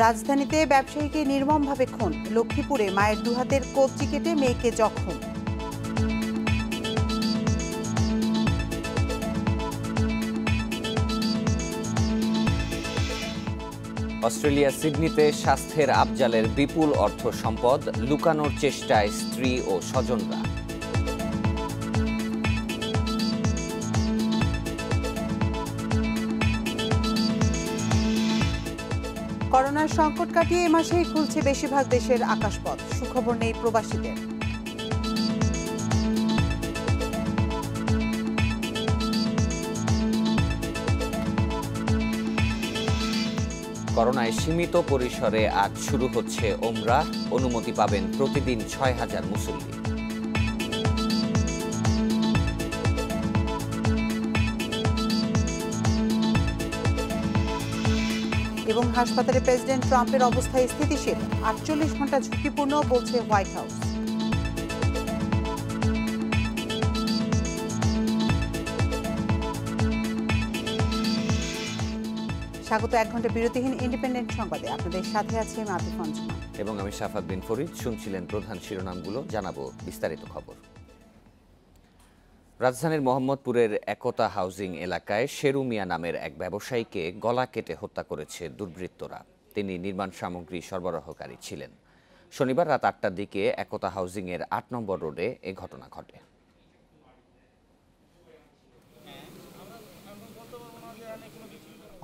রাজধানীতে ব্যবসায়ীকে নির্মমভাবে খুন, লক্ষ্মীপুরে মায়ের দুহাতের কবজি কেটে মেয়েকে জখম। অস্ট্রেলিয়া সিডনিতে স্বাস্থ্যের আবজালের বিপুল অর্থ সম্পদ লুকানোর চেষ্টায় স্ত্রী ও স্বজনরা। করোনার সংকট কাটিয়ে এ মাসেই খুলছে বেশিরভাগ দেশের আকাশপথ, সুখবর নেই প্রবাসীদের। করোনায় সীমিত পরিসরে আজ শুরু হচ্ছে ওমরাহ, অনুমতি পাবেন প্রতিদিন ৬,০০০ মুসল্লি। এবং হাসপাতালে প্রেসিডেন্ট ট্রাম্পের অবস্থা স্থিতিশীল, ৪৮ ঘন্টা ঝুঁকিপূর্ণ বলছে হোয়াইট হাউস। স্বাগত ১ ঘন্টা বিরতিহীন ইন্ডিপেন্ডেন্ট সংবাদে। আপনাদের সাথে আছে মাতিফ অঞ্জনা এবং আমি শাফাত বিন ফরিদ। শুনছিলেন প্রধান শিরোনামগুলো, জানাবো বিস্তারিত খবর। রাজধানীর মোহাম্মদপুরের একতা হাউজিং এলাকায় শেরু মিয়া নামের এক ব্যবসায়ীকে গলা কেটে হত্যা করেছে দুর্বৃত্তরা। তিনি নির্মাণ সামগ্রী সরবরাহকারী ছিলেন। শনিবার রাত ৮টার দিকে একতা হাউজিংয়ের ৮ নম্বর রোডে এ ঘটনা ঘটে।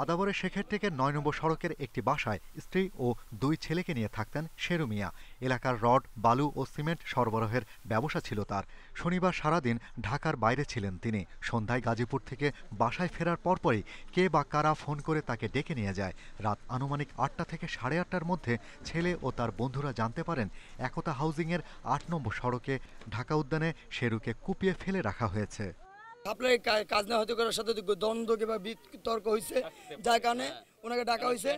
আদাবরের শেখের থেকে ৯ নম্বর সড়কের একটি বাসায় স্ত্রী ও ২ ছেলেকে নিয়ে থাকতেন শেরু মিয়া। এলাকার রড, বালু ও সিমেন্ট সরবরাহের ব্যবসা ছিল তার। শনিবার সারাদিন ঢাকার বাইরে ছিলেন তিনি। সন্ধ্যায় গাজীপুর থেকে বাসায় ফেরার পরপরই কে বা কারা ফোন করে তাকে ডেকে নিয়ে যায়। রাত আনুমানিক ৮টা থেকে ৮:৩০টার মধ্যে ছেলে ও তার বন্ধুরা জানতে পারেন একতা হাউজিংয়ের ৮ নম্বর সড়কে ঢাকা উদ্যানে শেরুকে কুপিয়ে ফেলে রাখা হয়েছে। আপনার কাজ না হতে করার সাথে দ্বন্দ্ব কিংবা বিতর্ক হয়েছে, যার কারণে ওনাকে ডাকা হয়েছে।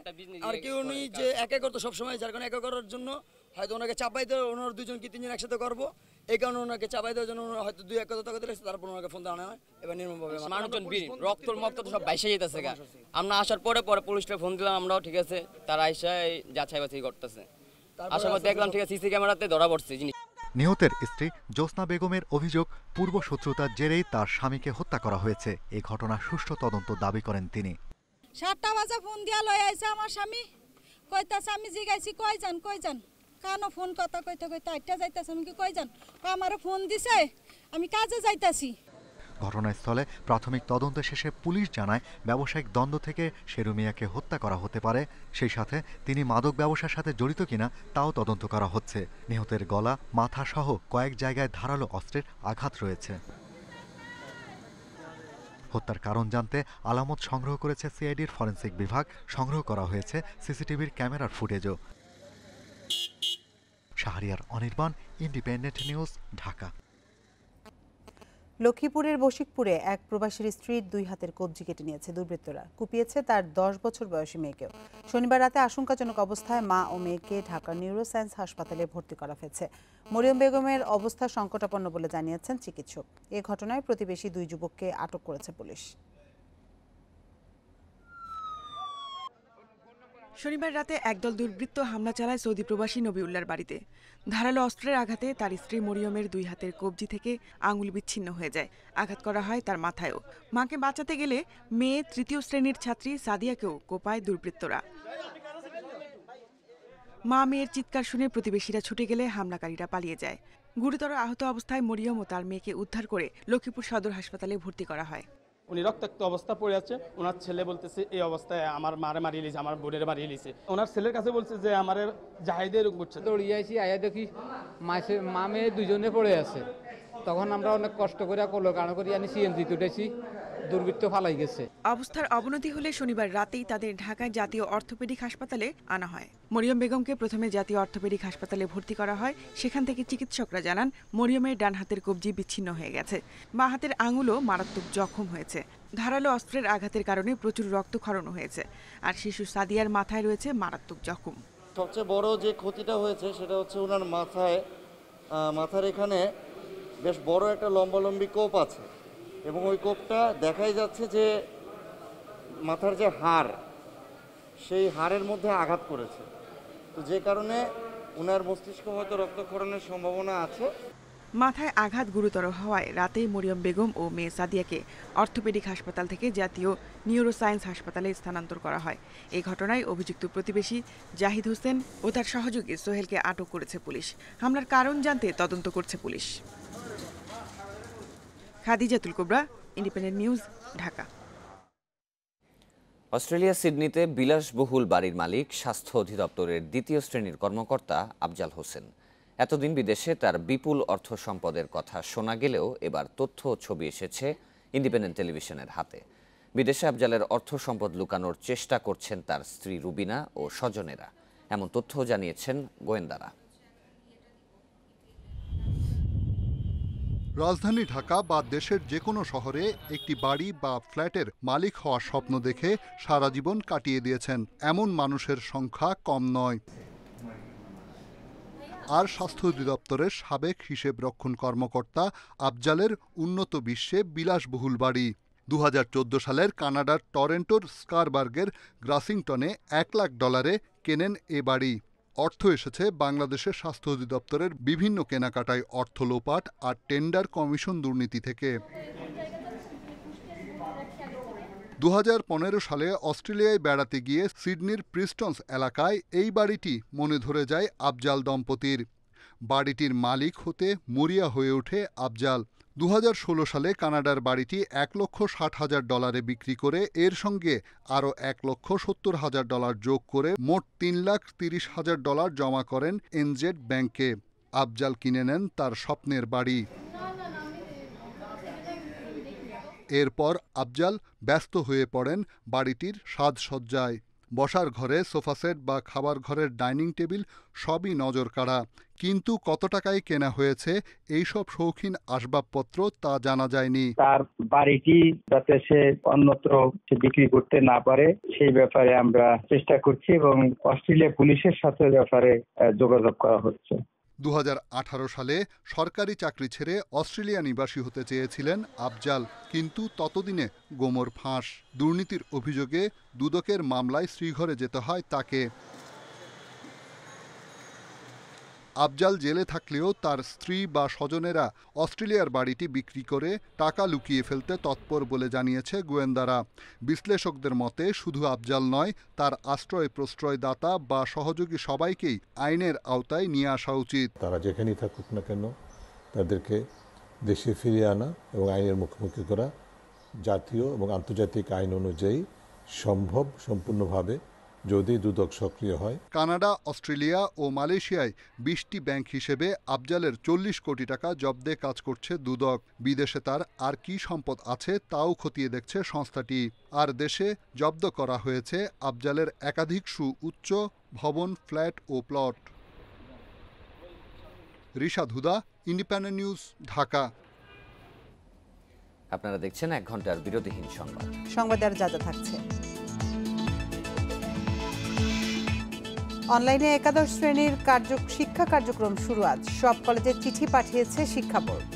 আর কি উনি যে একে করতো সবসময়, যার কারণে একে করার জন্য হয়তো ওনাকে চাপাই দেওয়া, ওনার ২জন কি ৩জন একসাথে করবো, এই কারণে ওনাকে চাপাই দেওয়ার জন্য হয়তো ২-১ কথা কথা দিয়েছে। তারপর ওনাকে ফোন দেওয়া হয়। এবার নির্মমভাবে মানুষজন রক্ত মক্ত সব বাইসে যেতেছে। আমরা আসার পরে পুলিশটা ফোন দিলাম, আমরাও ঠিক আছে, তারা আইসা যাচাই বাছাই করতেছে। আসার পর দেখলাম ঠিক আছে সিসি ক্যামেরাতে ধরা পড়ছে জিনিস। নিহতের স্ত্রী জ্যোৎস্না বেগমের অভিযোগ, পূর্বশত্রুতার জেরেই তার স্বামীকে হত্যা করা হয়েছে। এই ঘটনার সুষ্ঠু তদন্ত দাবি করেন তিনি। ৭টা বাজে ফোন দিয়া লই আইছে আমার স্বামী, কইতাছে আমি জিগাইছি কই যান কানো ফোন কথা কইতে কইতে আইটা যাইতাছে। আমি কি কই যান, আমারে ফোন দিছে, আমি কাজে যাইতাছি। ঘটনাস্থলে প্রাথমিক তদন্ত শেষে পুলিশ জানায় ব্যবসায়িক দ্বন্দ্ব থেকে শেরু মিয়াকে হত্যা করা হতে পারে। সেই সাথে তিনি মাদক ব্যবসার সাথে জড়িত কিনা তাও তদন্ত করা হচ্ছে। নিহতের গলা, মাথা সহ কয়েক জায়গায় ধারালো অস্ত্রের আঘাত রয়েছে। হত্যার কারণ জানতে আলামত সংগ্রহ করেছে সিআইডির ফরেনসিক বিভাগ। সংগ্রহ করা হয়েছে সিসিটিভির ক্যামেরার ফুটেজও। Shahriar Anirban, independent news, Dhaka. লক্ষ্মীপুরের বশিকপুরে এক প্রবাসীর স্ত্রীর ২ হাতের কবজি কেটে নিয়েছে দুর্বৃত্তরা। কুপিয়েছে তার ১০ বছর বয়সী মেয়েকেও। শনিবার রাতে আশঙ্কাজনক অবস্থায় মা ও মেয়েকে ঢাকা নিউরোসায়েন্স হাসপাতালে ভর্তি করা হয়েছে। মরিয়ম বেগমের অবস্থা সংকটাপন্ন বলে জানিয়েছেন চিকিৎসক। এ ঘটনায় প্রতিবেশী ২ যুবককে আটক করেছে পুলিশ। শনিবার রাতে একদল দুর্বৃত্ত হামলা চালায় সৌদি প্রবাসী নবিউল্লার বাড়িতে। ধারালো অস্ত্রের আঘাতে তার স্ত্রী মরিয়মের ২ হাতের কবজি থেকে আঙুল বিচ্ছিন্ন হয়ে যায়। আঘাত করা হয় তার মাথায়ও। মাকে বাঁচাতে গেলে মেয়ে ৩য় শ্রেণীর ছাত্রী সাদিয়াকেও কোপায় দুর্বৃত্তরা। মা মেয়ের চিৎকার শুনে প্রতিবেশীরা ছুটে গেলে হামলাকারীরা পালিয়ে যায়। গুরুতর আহত অবস্থায় মরিয়ম ও তার মেয়েকে উদ্ধার করে লক্ষ্মীপুর সদর হাসপাতালে ভর্তি করা হয়। উনি রক্তাক্ত অবস্থা পড়ে আছে। ওনার ছেলে বলতেছে এই অবস্থায় আমার মারে মারিয়ে লিছে, আমার বোনের মারিয়ে লিছে। ওনার ছেলের কাছে বলছে যে আমার জাহিদে এরকম করছে। দৌড়িয়ে আইছি, আয়া দেখি মা মেয়ে দুজনে পড়ে আছে। তখন আমরা অনেক কষ্ট করে কলো কারণ করি আনি সিএনজি তুটেছি, দুর্বৃত্ত ফালাই গেছে। অবস্থার অবনতি হলে শনিবার রাতেই তাদের ঢাকায় জাতীয় অর্থোপেডিক হাসপাতালে আনা হয়। মরিয়ম বেগমকে প্রথমে জাতীয় অর্থোপেডিক হাসপাতালে ভর্তি করা হয়। সেখান থেকে চিকিৎসকরা জানান মরিয়মের ডান হাতের কবজি বিচ্ছিন্ন হয়ে গেছে। বাঁ হাতের আঙুলও মারাত্মক জখম হয়েছে। ধারালো অস্ত্রের আঘাতের কারণে প্রচুর রক্তক্ষরণ হয়েছে। আর শিশু সাদিয়ার মাথায় রয়েছে মারাত্মক জখম। সবচেয়ে বড় যে ক্ষতিটা হয়েছে সেটা হচ্ছে ওনার মাথার এখানে বেশ বড় একটা লম্বালম্বি কোপ আছে, এবং ওই কোপটা দেখাই যাচ্ছে যে মাথার যে হাড় সেই হাড়ের মধ্যে আঘাত করেছে, তো যে কারণে ওনার মস্তিষ্ক হয়তো রক্তক্ষরণের সম্ভাবনা আছে। মাথায় আঘাত গুরুতর হওয়ায় রাতেই মরিয়ম বেগম ও মেয়ে সাদিয়াকে অর্থোপেডিক হাসপাতাল থেকে জাতীয় নিউরোসায়েন্স হাসপাতালে স্থানান্তর করা হয়। এই ঘটনায় অভিযুক্ত প্রতিবেশী জাহিদ হোসেন ও তার সহযোগী সোহেলকে আটক করেছে পুলিশ। হামলার কারণ জানতে তদন্ত করছে পুলিশ। খাদিজাতুল কুবরা, ইন্ডিপেন্ডেন্ট নিউজ, ঢাকা। অস্ট্রেলিয়া সিডনিতে বিলাসবহুল বাড়ির মালিক স্বাস্থ্য অধিদপ্তরের দ্বিতীয় শ্রেণীর কর্মকর্তা আফজাল হোসেন। এতদিন বিদেশে তার বিপুল অর্থ সম্পদের কথা শোনা গেলেও এবার তথ্য ও ছবি এসেছে ইন্ডিপেন্ডেন্ট টেলিভিশনের হাতে। বিদেশে আফজালের অর্থ সম্পদ লুকানোর চেষ্টা করছেন তার স্ত্রী রুবিনা ও স্বজনেরা, এমন তথ্য জানিয়েছেন গোয়েন্দারা। রাজধানী ঢাকা বা দেশের যে কোনো শহরে একটি বাড়ি বা ফ্ল্যাটের মালিক হওয়ার স্বপ্ন দেখে সারা জীবন কাটিয়ে দিয়েছেন এমন মানুষের সংখ্যা কম নয়। আর স্বাস্থ্য অধিদপ্তরের সাবেক হিসেব রক্ষণ কর্মকর্তা আফজালের উন্নত বিশ্বে বিলাসবহুল বাড়ি। 2014 সালের কানাডার টরেন্টোর স্কারবার্গের গ্রাসিংটনে $1 লাখ কেনেন এ বাড়ি। অর্থ এসেছে বাংলাদেশের স্বাস্থ্য অধিদপ্তরের বিভিন্ন কেনাকাটায় অর্থ লোপাট আর টেন্ডার কমিশন দুর্নীতি থেকে। 2015 সালে অস্ট্রেলিয়ায় বেড়াতে গিয়ে সিডনির প্রিস্টনস এলাকায় এই বাড়িটি মনে ধরে যায় আফজাল দম্পতির। বাড়িটির মালিক হতে মরিয়া হয়ে ওঠে আফজাল। 2016 সালে কানাডার বাড়িটি $1,60,000 বিক্রি করে এর সঙ্গে আরও $1,70,000 যোগ করে মোট $3,30,000 জমা করেন এনজেড ব্যাংকে। আফজাল কিনে নেন তার স্বপ্নের বাড়ি। এরপর আফজাল ব্যস্ত হয়ে পড়েন বাড়িটির সাজসজ্জায়। বসার ঘরে সোফা সেট বা খাবার ঘরের ডাইনিং টেবিল সবই নজর কাড়া, কিন্তু কত টাকায় কেনা হয়েছে এইসব শৌখিন আসবাবপত্র তা জানা যায়নি। তার বাড়িটি যাতে সে অন্যত্র বিক্রি করতে না পারে সেই ব্যাপারে আমরা চেষ্টা করছি এবং অস্ট্রেলিয়া পুলিশের সাথে ব্যাপারে যোগাযোগ করা হচ্ছে। 2018 সালে সরকারি চাকরি ছেড়ে অস্ট্রেলিয়া নিবাসী হতে চেয়েছিলেন আফজাল, কিন্তু ততদিনে গোমর ফাঁস। দুর্নীতির অভিযোগে দুদকের মামলায় শ্রীঘরে যেতে হয় তাকে। আফজাল জেলে থাকলেও তার স্ত্রী বা স্বজনেরা অস্ট্রেলিয়ার বাড়িটি বিক্রি করে টাকা লুকিয়ে ফেলতে তৎপর বলে জানিয়েছে গোয়েন্দারা। বিশ্লেষকদের মতে শুধু আফজাল নয়, তার আশ্রয় প্রশ্রয়দাতা বা সহযোগী সবাইকেই আইনের আওতায় নিয়ে আসা উচিত। তারা যেখানেই থাকুক না কেন তাদেরকে দেশে ফিরিয়ে আনা এবং আইনের মুখোমুখি করা জাতীয় এবং আন্তর্জাতিক আইন অনুযায়ী সম্ভব সম্পূর্ণভাবে, যদি দুদক সক্রিয় হয়। কানাডা, অস্ট্রেলিয়া ও মালয়েশিয়ায় 20টি ব্যাংক হিসেবে আফজালের 40 কোটি টাকা জব্দে কাজ করছে দুদক। বিদেশে তার আর কি সম্পদ আছে তাও খতিয়ে দেখছে সংস্থাটি। আর দেশে জব্দ করা হয়েছে আফজালের একাধিক সুউচ্চ ভবন, ফ্ল্যাট ও প্লট। রিশাদ হুদা, ইন্ডিপেন্ডেন্ট নিউজ, ঢাকা। আপনারা দেখছেন 1 ঘন্টার বিরতিহীন সংবাদ। সংবাদের যা যা থাকছে: অনলাইনে একাদশ শ্রেণীর শিক্ষা কার্যক্রম শুরু আজ। সব কলেজে চিঠি পাঠিয়েছে শিক্ষা বোর্ড।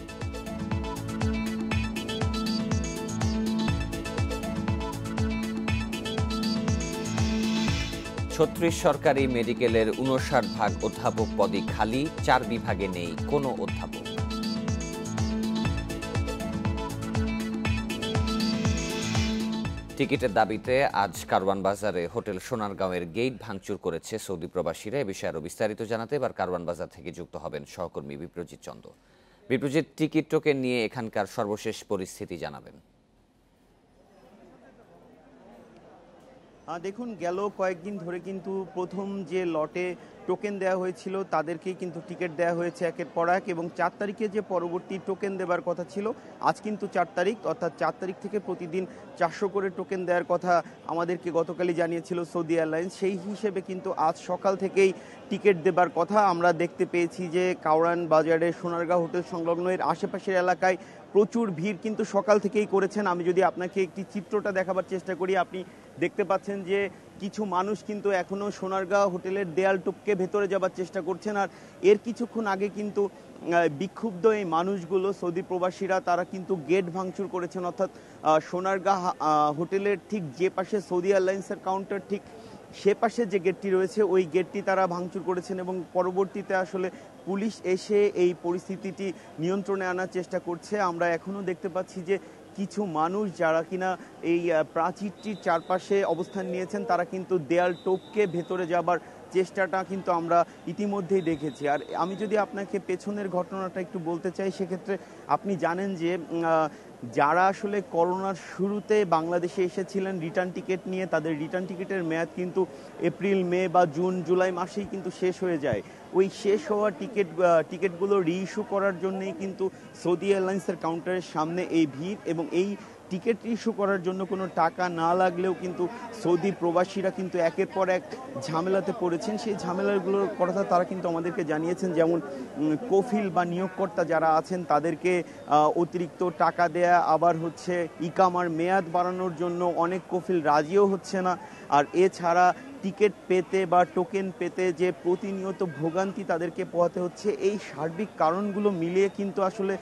ছত্রিশ সরকারি মেডিকেলের 59 অধ্যাপক পদই খালি, 4 বিভাগে নেই কোনো অধ্যাপক। টিকিটের দাবিতে আজ কারওয়ান বাজারে হোটেল সোনারগাঁওয়ের গেট ভাঙচুর করেছে সৌদি প্রবাসীরা। এ বিষয়ে আরও বিস্তারিত জানাতে এবার কারওয়ান বাজার থেকে যুক্ত হবেন সহকর্মী বিপ্রজিৎ চন্দ। বিপ্রজিৎ, টিকিট টোকেন নিয়ে এখানকার সর্বশেষ পরিস্থিতি জানাবেন। দেখুন, গেল কয়েকদিন ধরে কিন্তু প্রথম যে লটে টোকেন দেওয়া হয়েছিল তাদেরকেই কিন্তু টিকিট দেওয়া হয়েছে একের পর এক, এবং 4 তারিখে যে পরবর্তী টোকেন দেওয়ার কথা ছিল, আজ কিন্তু 4 তারিখ, অর্থাৎ 4 তারিখ থেকে প্রতিদিন 400 করে টোকেন দেওয়ার কথা আমাদেরকে গতকালই জানিয়েছিল সৌদি এয়ারলাইন্স। সেই হিসেবে কিন্তু আজ সকাল থেকেই টিকিট দেবার কথা। আমরা দেখতে পেয়েছি যে কারওয়ান বাজারে সোনারগাঁও হোটেল সংলগ্ন এর আশেপাশের এলাকায় প্রচুর ভিড় কিন্তু সকাল থেকেই করেছেন। আমি যদি আপনাকে একটি চিত্রটা দেখাবার চেষ্টা করি, আপনি দেখতে পাচ্ছেন যে কিছু মানুষ কিন্তু এখনও সোনারগাঁও হোটেলের দেয়াল টপকে ভেতরে যাবার চেষ্টা করছেন। আর এর কিছুক্ষণ আগে কিন্তু বিক্ষুব্ধ এই মানুষগুলো, সৌদি প্রবাসীরা, তারা কিন্তু গেট ভাঙচুর করেছেন। অর্থাৎ সোনারগাঁও হোটেলের ঠিক যে পাশে সৌদি এয়ারলাইন্সের কাউন্টার, ঠিক সে পাশে যে গেটটি রয়েছে ওই গেটটি তারা ভাঙচুর করেছেন এবং পরবর্তীতে আসলে পুলিশ এসে এই পরিস্থিতিটি নিয়ন্ত্রণে আনার চেষ্টা করছে। আমরা এখনও দেখতে পাচ্ছি যে কিছু মানুষ যারা কিনা এই প্রাচীরটির চারপাশে অবস্থান নিয়েছেন তারা কিন্তু দেয়াল টপকে ভেতরে যাবার চেষ্টাটা কিন্তু আমরা ইতিমধ্যেই দেখেছি। আর আমি যদি আপনাকে পেছনের ঘটনাটা একটু বলতে চাই, সেক্ষেত্রে আপনি জানেন যে যারা আসলে করোনার শুরুতে বাংলাদেশে এসেছিলেন রিটার্ন টিকিট নিয়ে, তাদের রিটার্ন টিকিটের মেয়াদ কিন্তু এপ্রিল, মে বা জুন, জুলাই মাসেই কিন্তু শেষ হয়ে যায়। ওই শেষ হওয়া টিকিটগুলো রিইস্যু করার জন্যই কিন্তু সৌদি এয়ারলাইন্সের কাউন্টারের সামনে এই ভিড়, এবং এই টিকিট ইস্যু করার জন্য কোনো টাকা না লাগলেও কিন্তু সৌদি প্রবাসীরা কিন্তু একের পর এক ঝামেলাতে পড়েছেন। সেই ঝামেলাগুলোর কথা তারা কিন্তু আমাদেরকে জানিয়েছেন, যেমন কফিল বা নিয়োগকর্তা যারা আছেন তাদেরকে অতিরিক্ত টাকা দেয়া, আবার হচ্ছে ইকামার মেয়াদ বাড়ানোর জন্য অনেক কফিল রাজিও হচ্ছে না। আর এছাড়া টিকিট পেতে বা টোকেন পেতে যে প্রতিনিয়ত ভোগান্তি তাদেরকে পোহাতে হচ্ছে, এই সার্বিক কারণগুলো মিলিয়ে কিন্তু আসলে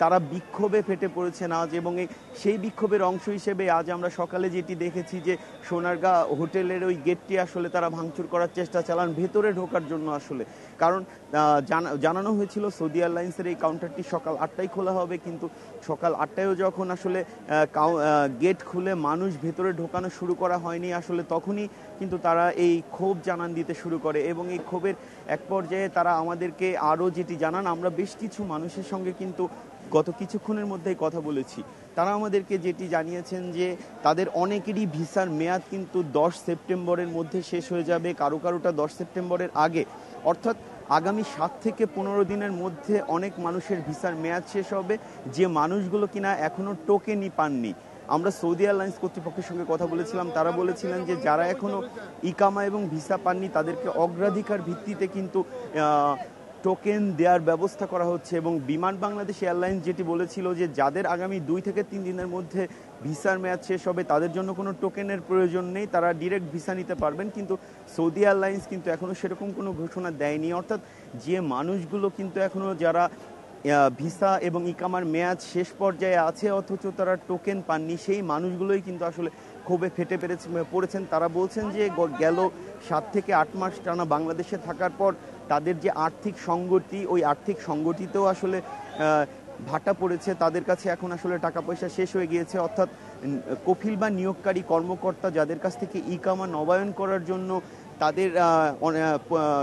তারা বিক্ষোভে ফেটে পড়েছেন আজ। এবং সেই বিক্ষোভের অংশ হিসেবে আজ আমরা সকালে যেটি দেখেছি যে সোনারগাঁ হোটেলের ওই গেটটি আসলে তারা ভাঙচুর করার চেষ্টা চালান ভেতরে ঢোকার জন্য আসলে। কারণ জানানো হয়েছিল সৌদি এয়ারলাইন্সের এই কাউন্টারটি সকাল 8টায় খোলা হবে, কিন্তু সকাল 8টায়ও যখন আসলে গেট খুলে মানুষ ভেতরে ঢোকানো শুরু করা হয়নি আসলে, তখনই কিন্তু তারা এই ক্ষোভ জানান দিতে শুরু করে। এবং এই ক্ষোভের এক পর্যায়ে তারা আমাদেরকে আরও যেটি জানান, আমরা বেশ কিছু মানুষের সঙ্গে কিন্তু গত কিছুক্ষণের মধ্যেই কথা বলেছি, তারা আমাদেরকে যেটি জানিয়েছেন যে তাদের অনেকেরই ভিসার মেয়াদ কিন্তু 10 সেপ্টেম্বরের মধ্যে শেষ হয়ে যাবে, কারোটা 10 সেপ্টেম্বরের আগে, অর্থাৎ আগামী 7 থেকে 15 দিনের মধ্যে অনেক মানুষের ভিসার মেয়াদ শেষ হবে, যে মানুষগুলো কিনা এখনও টোকেনই পাননি। আমরা সৌদি এয়ারলাইন্স কর্তৃপক্ষের সঙ্গে কথা বলেছিলাম, তারা বলেছিলেন যে যারা এখনও ইকামা এবং ভিসা পাননি তাদেরকে অগ্রাধিকার ভিত্তিতে কিন্তু টোকেন দেওয়ার ব্যবস্থা করা হচ্ছে। এবং বিমান বাংলাদেশ এয়ারলাইন্স যেটি বলেছিল যে যাদের আগামী 2 থেকে 3 দিনের মধ্যে ভিসার মেয়াদ শেষ হবে তাদের জন্য কোনো টোকেনের প্রয়োজন নেই, তারা ডিরেক্ট ভিসা নিতে পারবেন। কিন্তু সৌদি এয়ারলাইন্স কিন্তু এখনও সেরকম কোনো ঘোষণা দেয়নি, অর্থাৎ যে মানুষগুলো কিন্তু এখনও যারা ভিসা এবং ইকামার মেয়াদ শেষ পর্যায়ে আছে অথচ তারা টোকেন পাননি, সেই মানুষগুলোই কিন্তু আসলে ক্ষোভে ফেটে পড়েছেন। তারা বলছেন যে গেল 7 থেকে 8 মাস টানা বাংলাদেশে থাকার পর তাদের যে আর্থিক সংগতি, ওই আর্থিক সংগতিতেও আসলে ভাটা পড়েছে, তাদের কাছে এখন আসলে টাকা পয়সা শেষ হয়ে গিয়েছে। অর্থাৎ কফিল বা নিয়োগকারী কর্মকর্তা যাদের কাছ থেকে ইকামা নবায়ন করার জন্য তাদের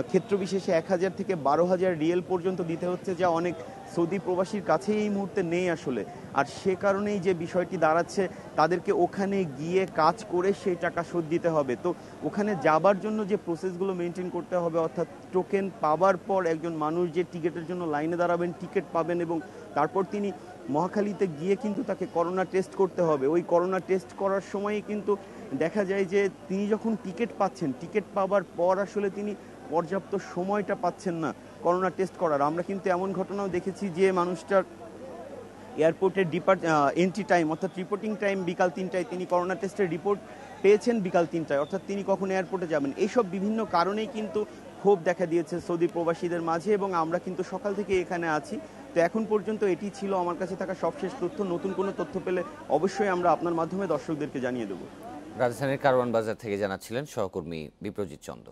ক্ষেত্রবিশেষে 1000 থেকে 12,000 রিয়েল পর্যন্ত দিতে হচ্ছে, যা অনেক সৌদি প্রবাসীর কাছে এই মুহূর্তে নেই আসলে। আর সে কারণেই যে বিষয়টি দাঁড়াচ্ছে, তাদেরকে ওখানে গিয়ে কাজ করে সেই টাকা শোধ দিতে হবে। তো ওখানে যাবার জন্য যে প্রসেসগুলো মেনটেন করতে হবে, অর্থাৎ টোকেন পাওয়ার পর একজন মানুষ যে টিকিটের জন্য লাইনে দাঁড়াবেন, টিকিট পাবেন এবং তারপর তিনি মহাখালীতে গিয়ে কিন্তু তাকে করোনা টেস্ট করতে হবে। ওই করোনা টেস্ট করার সময়ই কিন্তু দেখা যায় যে তিনি যখন টিকিট পাচ্ছেন, টিকিট পাওয়ার পর আসলে তিনি পর্যাপ্ত সময়টা পাচ্ছেন না করোনা টেস্ট করার। আমরা কিন্তু এমন ঘটনাও দেখেছি যে মানুষটার এয়ারপোর্টের এন্ট্রি টাইম অর্থাৎ রিপোর্টিং টাইম বিকাল 3টায়, তিনি করোনা টেস্টের রিপোর্ট পেয়েছেন বিকাল 3টায়, অর্থাৎ তিনি কখন এয়ারপোর্টে যাবেন। এইসব বিভিন্ন কারণেই কিন্তু ক্ষোভ দেখা দিয়েছে সৌদি প্রবাসীদের মাঝে, এবং আমরা কিন্তু সকাল থেকে এখানে আছি। তো এখন পর্যন্ত এটি ছিল আমার কাছে থাকা সবশেষ তথ্য। নতুন কোনো তথ্য পেলে অবশ্যই আমরা আপনার মাধ্যমে দর্শকদেরকে জানিয়ে দেব। রাজধানীর কারওয়ান বাজার থেকে জানাচ্ছিলেন সহকর্মী বিপ্রজিৎ চন্দ্র।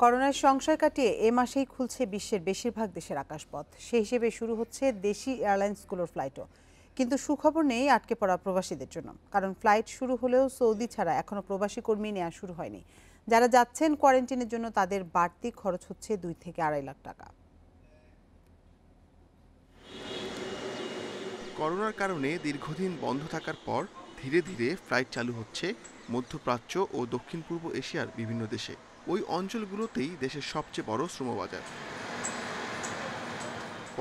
করোনার সংশয় কাটিয়ে এ মাসেই খুলছে বিশ্বের বেশিরভাগ দেশের আকাশপথ। সেই হিসেবে শুরু হচ্ছে দেশি এয়ারলাইন্সগুলোর ফ্লাইটও। কিন্তু সুখবর নেই আটকে পড়া প্রবাসীদের জন্য, কারণ ফ্লাইট শুরু হলেও সৌদি ছাড়া এখনও প্রবাসী কর্মী নেওয়া শুরু হয়নি। যারা যাচ্ছেন কোয়ারেন্টিনের জন্য তাদের বাড়তি খরচ হচ্ছে 2 থেকে 2.5 লাখ টাকা। করোনার কারণে দীর্ঘদিন বন্ধ থাকার পর ধীরে ধীরে ফ্লাইট চালু হচ্ছে মধ্যপ্রাচ্য ও দক্ষিণ পূর্ব এশিয়ার বিভিন্ন দেশে। ওই অঞ্চলগুলোতেই দেশের সবচেয়ে বড় শ্রমবাজার।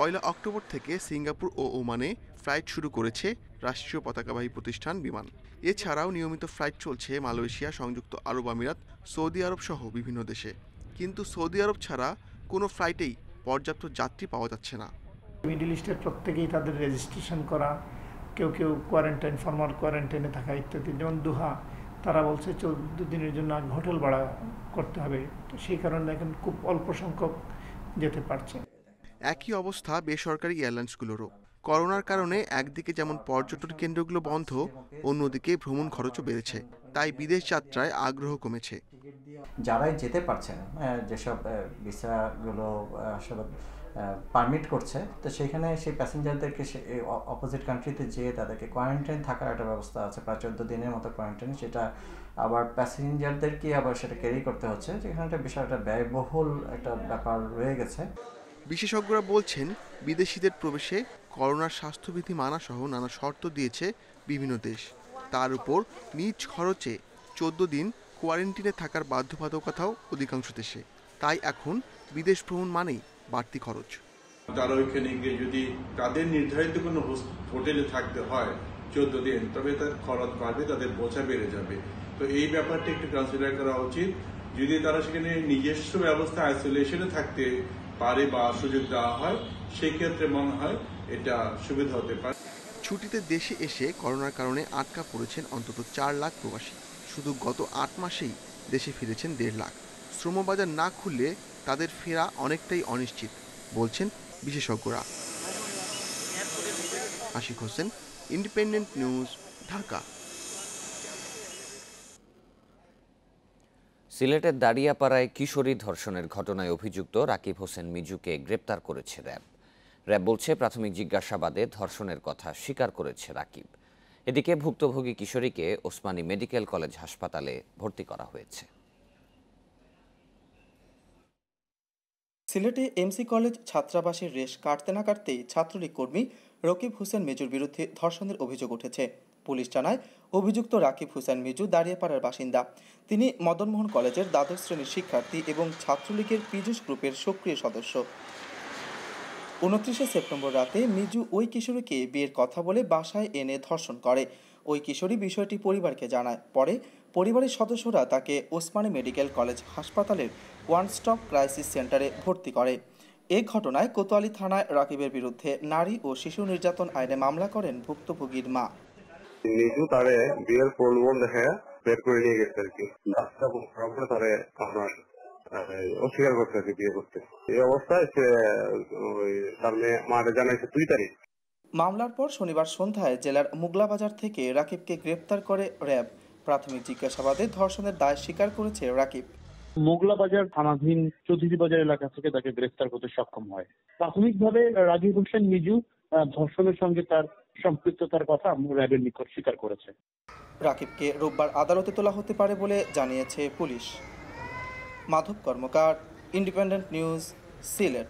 1 অক্টোবর থেকে সিঙ্গাপুর ও ওমানে ফ্লাইট শুরু করেছে রাষ্ট্রীয় পতাকাবাহী প্রতিষ্ঠান বিমান। এছাড়াও নিয়মিত ফ্লাইট চলছে মালয়েশিয়া, সংযুক্ত আরব আমিরাত, সৌদি আরব সহ বিভিন্ন দেশে। কিন্তু সৌদি আরব ছাড়া কোনো ফ্লাইটেই পর্যাপ্ত যাত্রী পাওয়া যাচ্ছে না। মিডল ইস্টের প্রত্যেকেই তাদের রেজিস্ট্রেশন করা, কেউ কোয়ারেন্টাইন, ফর্মাল কোয়ারেন্টাইনে থাকা ইত্যাদি। যেমন দোহা, তারা বলছে 14 দিনের জন্য হোটেল ভাড়া করতে হবে, তো সেই কারণে এখন খুব অল্প সংখ্যক যেতে পারছে। একই অবস্থা বেসরকারি এয়ারলাইন্সগুলোরও। করোনার কারণে একদিকে যেমন পর্যটন কেন্দ্রগুলো বন্ধ, অন্যদিকে ভ্রমণ খরচও বেড়েছে, তাই বিদেশ যাত্রায় আগ্রহ কমেছে। যারাই যেতে পারছেন, যেসব ভিসাগুলো আসলে পারমিট করছে, তো সেখানে সেই প্যাসেঞ্জারদেরকে অপোজিট কান্ট্রিতে যেয়ে তাদেরকে কোয়ারেন্টাইন থাকার একটা ব্যবস্থা আছে, প্রায় 14 দিনের মতো কোয়ারেন্টাইন। সেটা আবার প্যাসেঞ্জারদেরকে আবার সেটা ক্যারি করতে হচ্ছে, যেখানে একটা বিষয়টা ব্যয়বহুল একটা ব্যাপার রয়ে গেছে। বিশেষজ্ঞরা বলছেন, বিদেশিদের প্রবেশে করোনার স্বাস্থ্যবিধি মানা সহ নানা শর্ত দিয়েছে বিভিন্ন দেশ। তার উপর নিজ খরচে 14 দিন কোয়ারেন্টিনে থাকার বাধ্যবাধকতাও অধিকাংশ দেশে। তাই এখন বিদেশ ভ্রমণ মানেই বাড়তি খরচ। তারা ওইখানে গিয়ে যদি তাদের নির্ধারিত কোনো হোটেলে থাকতে হয় 14 দিন, তবে তার খরচ বাড়বে, তাদের বোঝা বেড়ে যাবে। তো এই ব্যাপারটা একটু কনসিডার করা উচিত। যদি তারা সেখানে নিজস্ব ব্যবস্থা আইসোলেশনে থাকতে পারে বা সুযোগ দেওয়া হয়, সেই ক্ষেত্রে মনে হয় এটা সুবিধা হতে পারে। ছুটিতে দেশে এসে করোনার কারণে আটকা পড়েছেন অন্তত 4 লাখ প্রবাসী। শুধু গত 8 মাসেই দেশে ফিরেছেন 1.5 লাখ। শ্রমবাজার না খুললে তাদের ফেরা অনেকটাই অনিশ্চিত বলছেন বিশেষজ্ঞরা। Ashik Hossain, Independent news, Dhaka. সিলেটের দাড়িয়াপাড়ায় কিশোরী ধর্ষণের ঘটনায় অভিযুক্ত রাকিব হোসেন মিজুকে গ্রেপ্তার করেছে র্যাব। র্যাব বলছে, প্রাথমিক জিজ্ঞাসাবাদে ধর্ষণের কথা স্বীকার করেছে রাকিব। এদিকে ভুক্তভোগী কিশোরীকে ওসমানী মেডিকেল কলেজ হাসপাতালে ভর্তি করা হয়েছে। সিলেটে এমসি কলেজ ছাত্রাবাসের রেশ কাটতে না কাটতেই ছাত্রলীগ কর্মী রকিব হোসেন মিজুর বিরুদ্ধে ধর্ষণের অভিযোগ উঠেছে। পুলিশ জানায়, অভিযুক্ত রাকিব হোসেন মিজু দাঁড়িয়াপাড়ার বাসিন্দা। তিনি মদনমোহন কলেজের দ্বাদশ শ্রেণীর শিক্ষার্থী এবং ছাত্রলীগের পীযূষ গ্রুপের সক্রিয় সদস্য। 29 সেপ্টেম্বর রাতে মিজু ওই কিশোরীকে বিয়ের কথা বলে বাসায় এনে ধর্ষণ করে। ওই কিশোরী বিষয়টি পরিবারকে জানায়। পরে পরিবারের সদস্যরা তাকে ওসমানী মেডিকেল কলেজ হাসপাতালের ওয়ান স্টপ ক্রাইসিস সেন্টারে ভর্তি করে। এই ঘটনায় কোতোয়ালি থানায় রাকিবের বিরুদ্ধে নারী ও শিশু নির্যাতন আইনে মামলা করেন ভুক্তভোগীর মা। মিজু তারে বিয়ের প্রলোভন দেখে বের করে নিয়ে গেছে আর কি। তারে অস্বীকার করতে আর কি বিয়ে করতে। এই অবস্থায় সে তার মেয়ে মারে জানাইছে 2 তারিখ। মামলার পর শনিবার সন্ধ্যায় জেলার মুগলাবাজার থেকে রাকিবকে গ্রেপ্তার করে র্যাব। প্রাথমিক জিজ্ঞাসাবাদে ধর্ষণের দায় স্বীকার করেছে রাকিব। মোগলাবাজার থানাধীন চৌধুরী বাজার এলাকা থেকে তাকে গ্রেফতার করতে সক্ষম হয়। প্রাথমিকভাবে রাকিব হোসেন মিজু ধর্ষণের সঙ্গে তার সম্পৃক্ততার কথা র্যাবের নিকট স্বীকার করেছে। রাকিবকে রোববার আদালতে তোলা হতে পারে বলে জানিয়েছে পুলিশ। মাধব কর্মকার, ইন্ডিপেন্ডেন্ট নিউজ, সিলেট।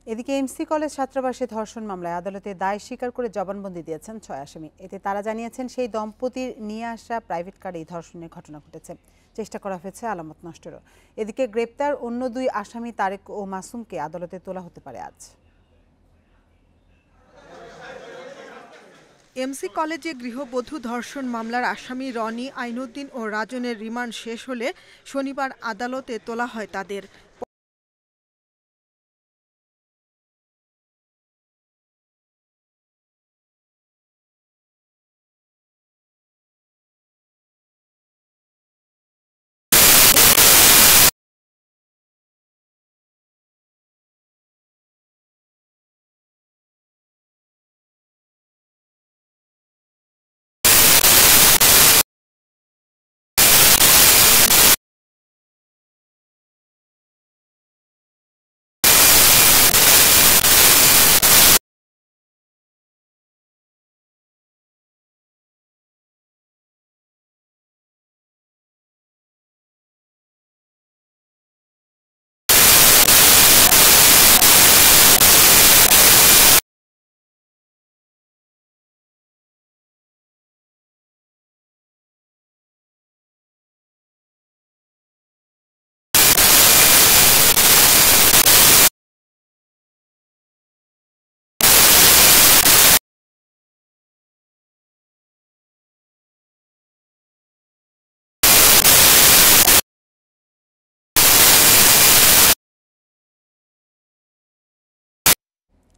এদিকে এমসি কলেজ ছাত্রাবাসে ধর্ষণ মামলায় আদালতে দায় স্বীকার করে জবানবন্দি দিয়েছেন 6 আসামি। এতে তারা জানিয়েছেন, সেই দম্পতির নিয়ে আসা প্রাইভেট কারে এই ধর্ষণের ঘটনা ঘটেছে। চেষ্টা করা হয়েছে আলামত নষ্টেরও। এদিকে গ্রেপ্তার অন্য 2 আসামি তারেক ও মাসুমকে আদালতে তোলা হতে পারে আজ। এমসি কলেজে গৃহবধূ ধর্ষণ মামলার আসামি রনি, আইনুদ্দিন ও রাজনের রিমান্ড শেষ হলে শনিবার আদালতে তোলা হয় তাদের।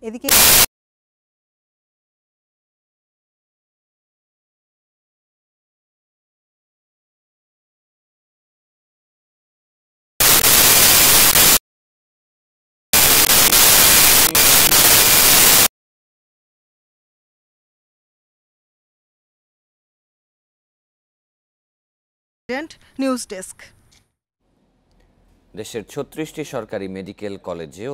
এদিকে নিউজ ডেস্ক। দেশের ৩৬টি সরকারি মেডিকেল কলেজে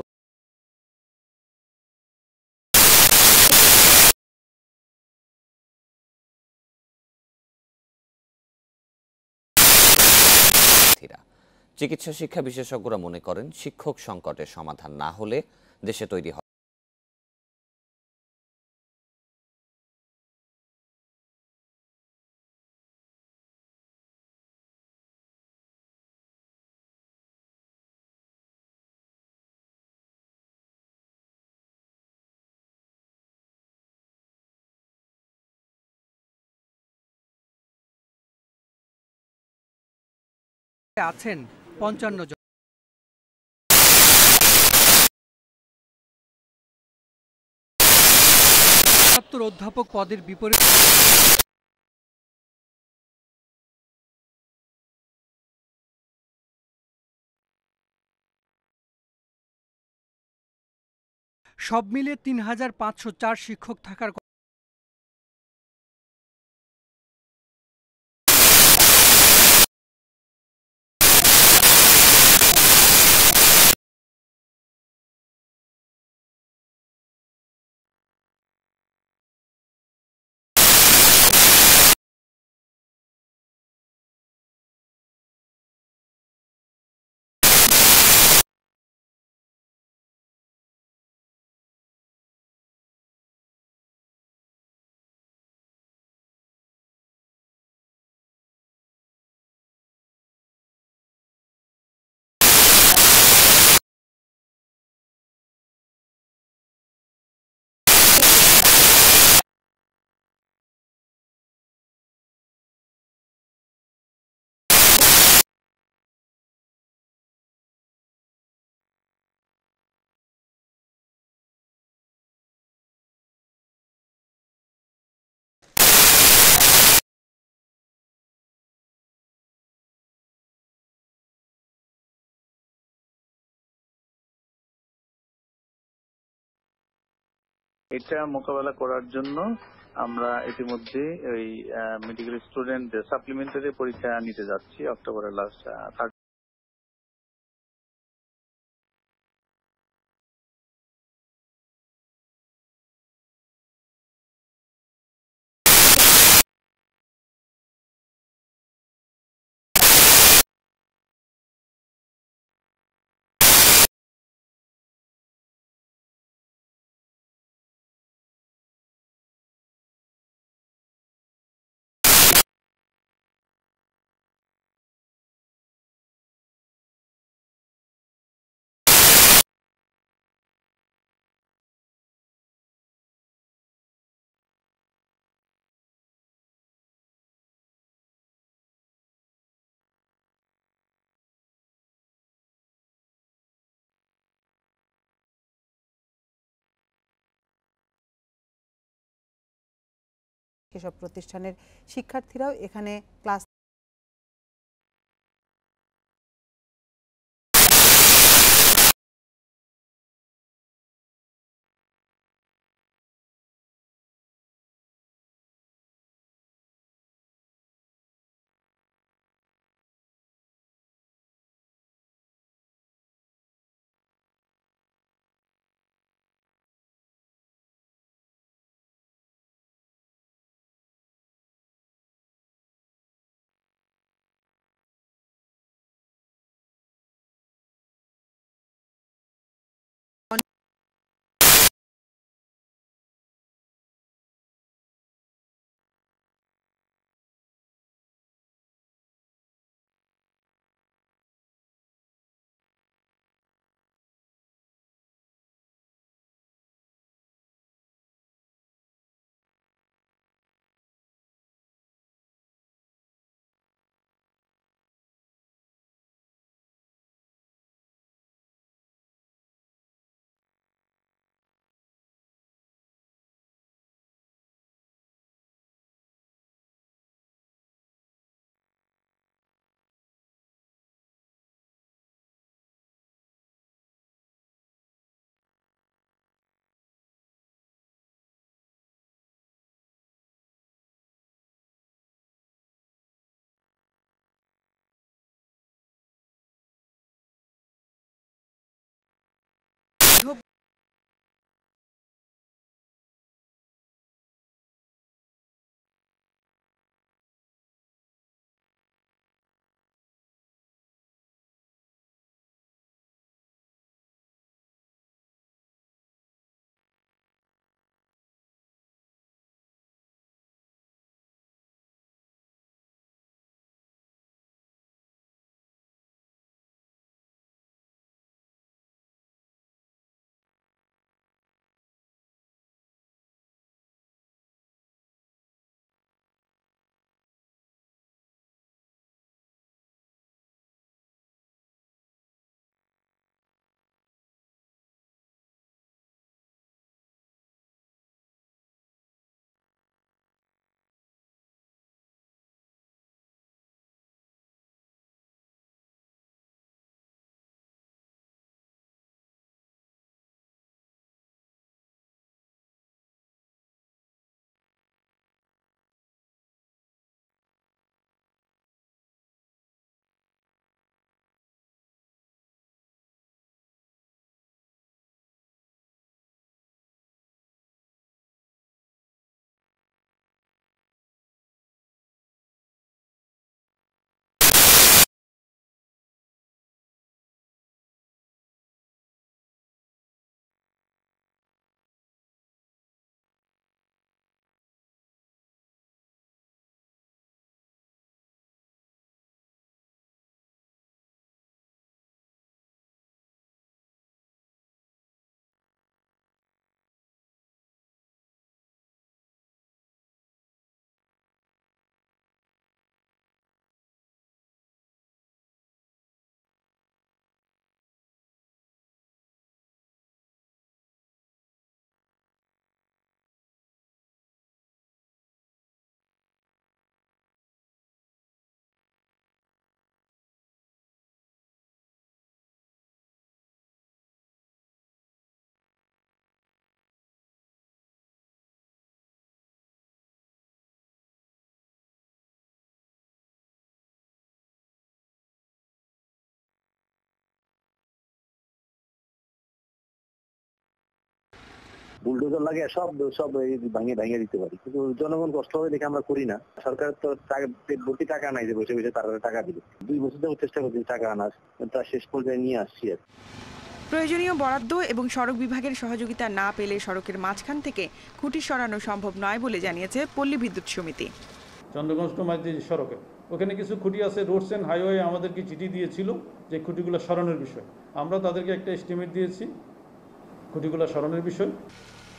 চিকিৎসা শিক্ষা বিশেষজ্ঞরা মনে করেন শিক্ষক সংকটের সমাধান না হলে দেশে তৈরি হবে আছেন ৫৫ জন। অধ্যাপক পদের বিপরীতে সব মিলে ৩৫০৪ শিক্ষক থাকার এটা মোকাবেলা করার জন্য আমরা ইতিমধ্যে ওই মেডিকেল স্টুডেন্টদের সাপ্লিমেন্টারি পরীক্ষা নিতে যাচ্ছি অক্টোবরের লাস্ট এসব প্রতিষ্ঠানের শিক্ষার্থীরাও এখানে ক্লাস বুলডোজার লাগে সব ভাঙিয়ে দিতে পারি, কিন্তু জনগণ কষ্ট হবে দেখে আমরা করি না। সরকার তো পেট ভর্তি টাকা নাই যে বসে বসে তারা টাকা দিবে। 2 বছর ধরে চেষ্টা করছি টাকা আনার, তার শেষ পর্যায়ে নিয়ে আসছি। প্রয়োজনীয় বরাদ্দ এবং সড়ক বিভাগের সহযোগিতা না পেলে সড়কের মাঝখান থেকে খুঁটি সরানো সম্ভব নয় বলে জানিয়েছে পল্লী বিদ্যুৎ সমিতি। চন্দ্রগঞ্জ টু মাইজদি সড়কে ওখানে কিছু খুঁটি আছে, রোডস অ্যান্ড হাইওয়ে আমাদেরকে চিঠি দিয়েছিল যে খুঁটিগুলো সরানোর বিষয়। আমরা তাদেরকে একটা এস্টিমেট দিয়েছি খুঁটিগুলো সরানোর বিষয়।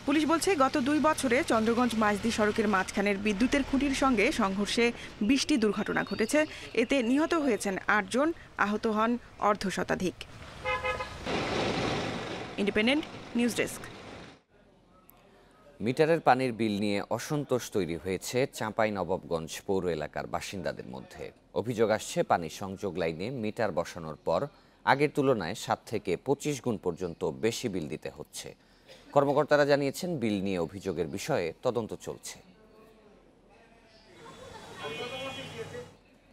পুলিশ বলছে গত 2 বছরে চন্দ্রগঞ্জ মাইজদি সড়কের মাঝখানের বিদ্যুতের খুঁটির সঙ্গে সংঘর্ষে 20টি দুর্ঘটনা ঘটেছে। এতে নিহত হয়েছেন 8 জন, আহত হন অর্ধশতাধিক। Independent news desk. মিটারের পানির বিল নিয়ে অসন্তোষ তৈরি হয়েছে চাঁপাইনবাবগঞ্জ পৌর এলাকার বাসিন্দাদের মধ্যে। অভিযোগ আসছে পানি সংযোগ লাইনে মিটার বসানোর পর আগের তুলনায় 7 থেকে 25 গুণ পর্যন্ত বেশি বিল দিতে হচ্ছে। কর্মকর্তারা জানিয়েছেন বিল নিয়ে অভিযোগের বিষয়ে তদন্ত চলছে।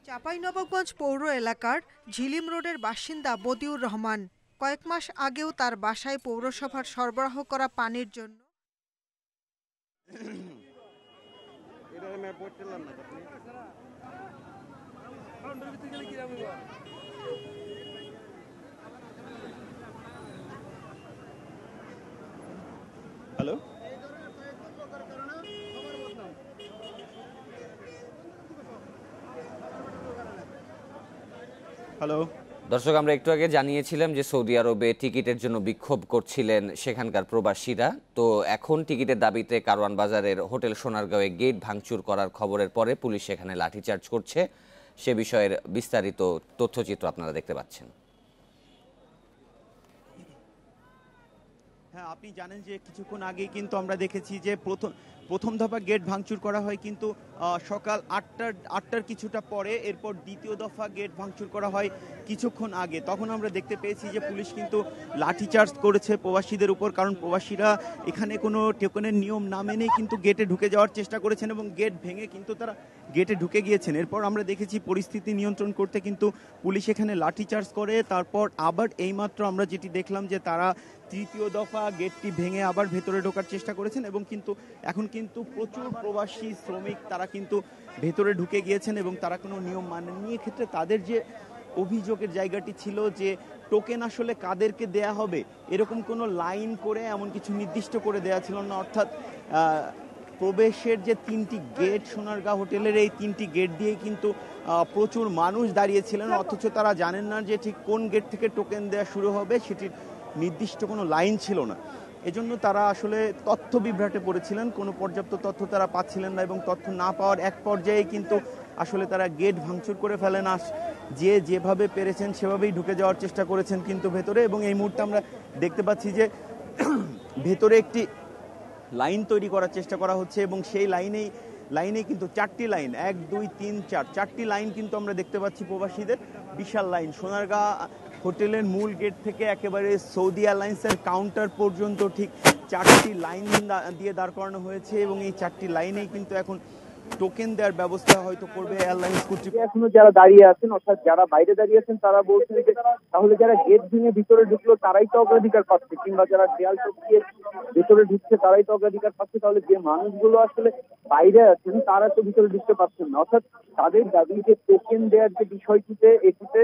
চাঁপাইনবাবগঞ্জ পৌর এলাকার ঝিলিম রোডের বাসিন্দা বদিউর রহমান কয়েক মাস আগেও তার বাসায় পৌরসভার সরবরাহ করা পানির জন্য হ্যালো হ্যালো দর্শক, আমরা একটু আগে জানিয়েছিলাম যে সৌদি আরবে টিকিটের জন্য বিক্ষোভ করছিলেন সেখানকার প্রবাসীরা। তো এখন টিকিটের দাবিতে কারওয়ান বাজারের হোটেল সোনারগাঁওয়ে গেট ভাঙচুর করার খবরের পরে পুলিশ সেখানে লাঠিচার্জ করছে। সে বিষয়ের বিস্তারিত তথ্যচিত্র আপনারা দেখতে পাচ্ছেন। হ্যাঁ, আপনি জানেন যে কিছুক্ষণ আগে কিন্তু আমরা দেখেছি যে প্রথম দফা গেট ভাঙচুর করা হয় কিন্তু সকাল 8টার কিছুটা পরে। এরপর দ্বিতীয় দফা গেট ভাঙচুর করা হয় কিছুক্ষণ আগে। তখন আমরা দেখতে পেয়েছি যে পুলিশ কিন্তু লাঠিচার্জ করেছে প্রবাসীদের উপর, কারণ প্রবাসীরা এখানে কোনো টোকনের নিয়ম না মেনেই কিন্তু গেটে ঢুকে যাওয়ার চেষ্টা করেছেন এবং গেট ভেঙে কিন্তু তারা গেটে ঢুকে গিয়েছেন। এরপর আমরা দেখেছি পরিস্থিতি নিয়ন্ত্রণ করতে কিন্তু পুলিশ এখানে লাঠিচার্জ করে। তারপর আবার এইমাত্র আমরা যেটি দেখলাম যে তারা তৃতীয় দফা গেটটি ভেঙে আবার ভেতরে ঢোকার চেষ্টা করেছেন এবং কিন্তু এখন কিন্তু প্রচুর প্রবাসী শ্রমিক তারা কিন্তু ভেতরে ঢুকে গিয়েছেন এবং তারা কোনো নিয়ম মানেননি। এক্ষেত্রে তাদের যে অভিযোগের জায়গাটি ছিল যে টোকেন আসলে কাদেরকে দেয়া হবে এরকম কোনো লাইন করে এমন কিছু নির্দিষ্ট করে দেয়া ছিল না। অর্থাৎ প্রবেশের যে 3টি গেট সোনারগাঁও হোটেলের, এই 3টি গেট দিয়ে কিন্তু প্রচুর মানুষ দাঁড়িয়েছিলেন, অথচ তারা জানেন না যে ঠিক কোন গেট থেকে টোকেন দেওয়া শুরু হবে সেটির নির্দিষ্ট কোনো লাইন ছিল না। এজন্য তারা আসলে তথ্য বিভ্রাটে পড়েছিলেন, কোনো পর্যাপ্ত তথ্য তারা পাচ্ছিলেন না এবং তথ্য না পাওয়ার এক পর্যায়ে কিন্তু আসলে তারা গেট ভাঙচুর করে ফেলেন। যেভাবে পেরেছেন সেভাবেই ঢুকে যাওয়ার চেষ্টা করেছেন কিন্তু ভেতরে। এবং এই মুহূর্তে আমরা দেখতে পাচ্ছি যে ভেতরে একটি লাইন তৈরি করার চেষ্টা করা হচ্ছে এবং সেই লাইনে কিন্তু 4টি লাইন, 1 2 3 4 4টি লাইন কিন্তু আমরা দেখতে পাচ্ছি প্রবাসীদের। বিশাল লাইন সোনারগাঁ হোটেলের মূল গেট থেকে একেবারে সৌদি এয়ারলাইন্সের কাউন্টার পর্যন্ত ঠিক 4টি লাইন দিয়ে দাঁড় করানো হয়েছে এবং এই 4টি লাইনেই কিন্তু এখন টোকেন দেওয়ার ব্যবস্থা হয়তো করবে এয়ারলাইন্স কর্তৃপক্ষ। এখনো যারা দাঁড়িয়ে আছেন, অর্থাৎ যারা বাইরে দাঁড়িয়ে আছেন, তারা বলছেন যে তাহলে যারা গেট ভেঙে ভিতরে ঢুকলো তারাই তো অগ্রাধিকার পাচ্ছে, কিংবা যারা দেয়াল টপকিয়ে ভিতরে ঢুকছে তারাই তো অগ্রাধিকার পাচ্ছে। তাহলে যে মানুষগুলো আসলে বাইরে আছেন তারা তো ভিতরে ঢুকতে পারছেন না। অর্থাৎ তাদের দাবি যে টোকেন দেওয়ার যে বিষয়টিতে এটিতে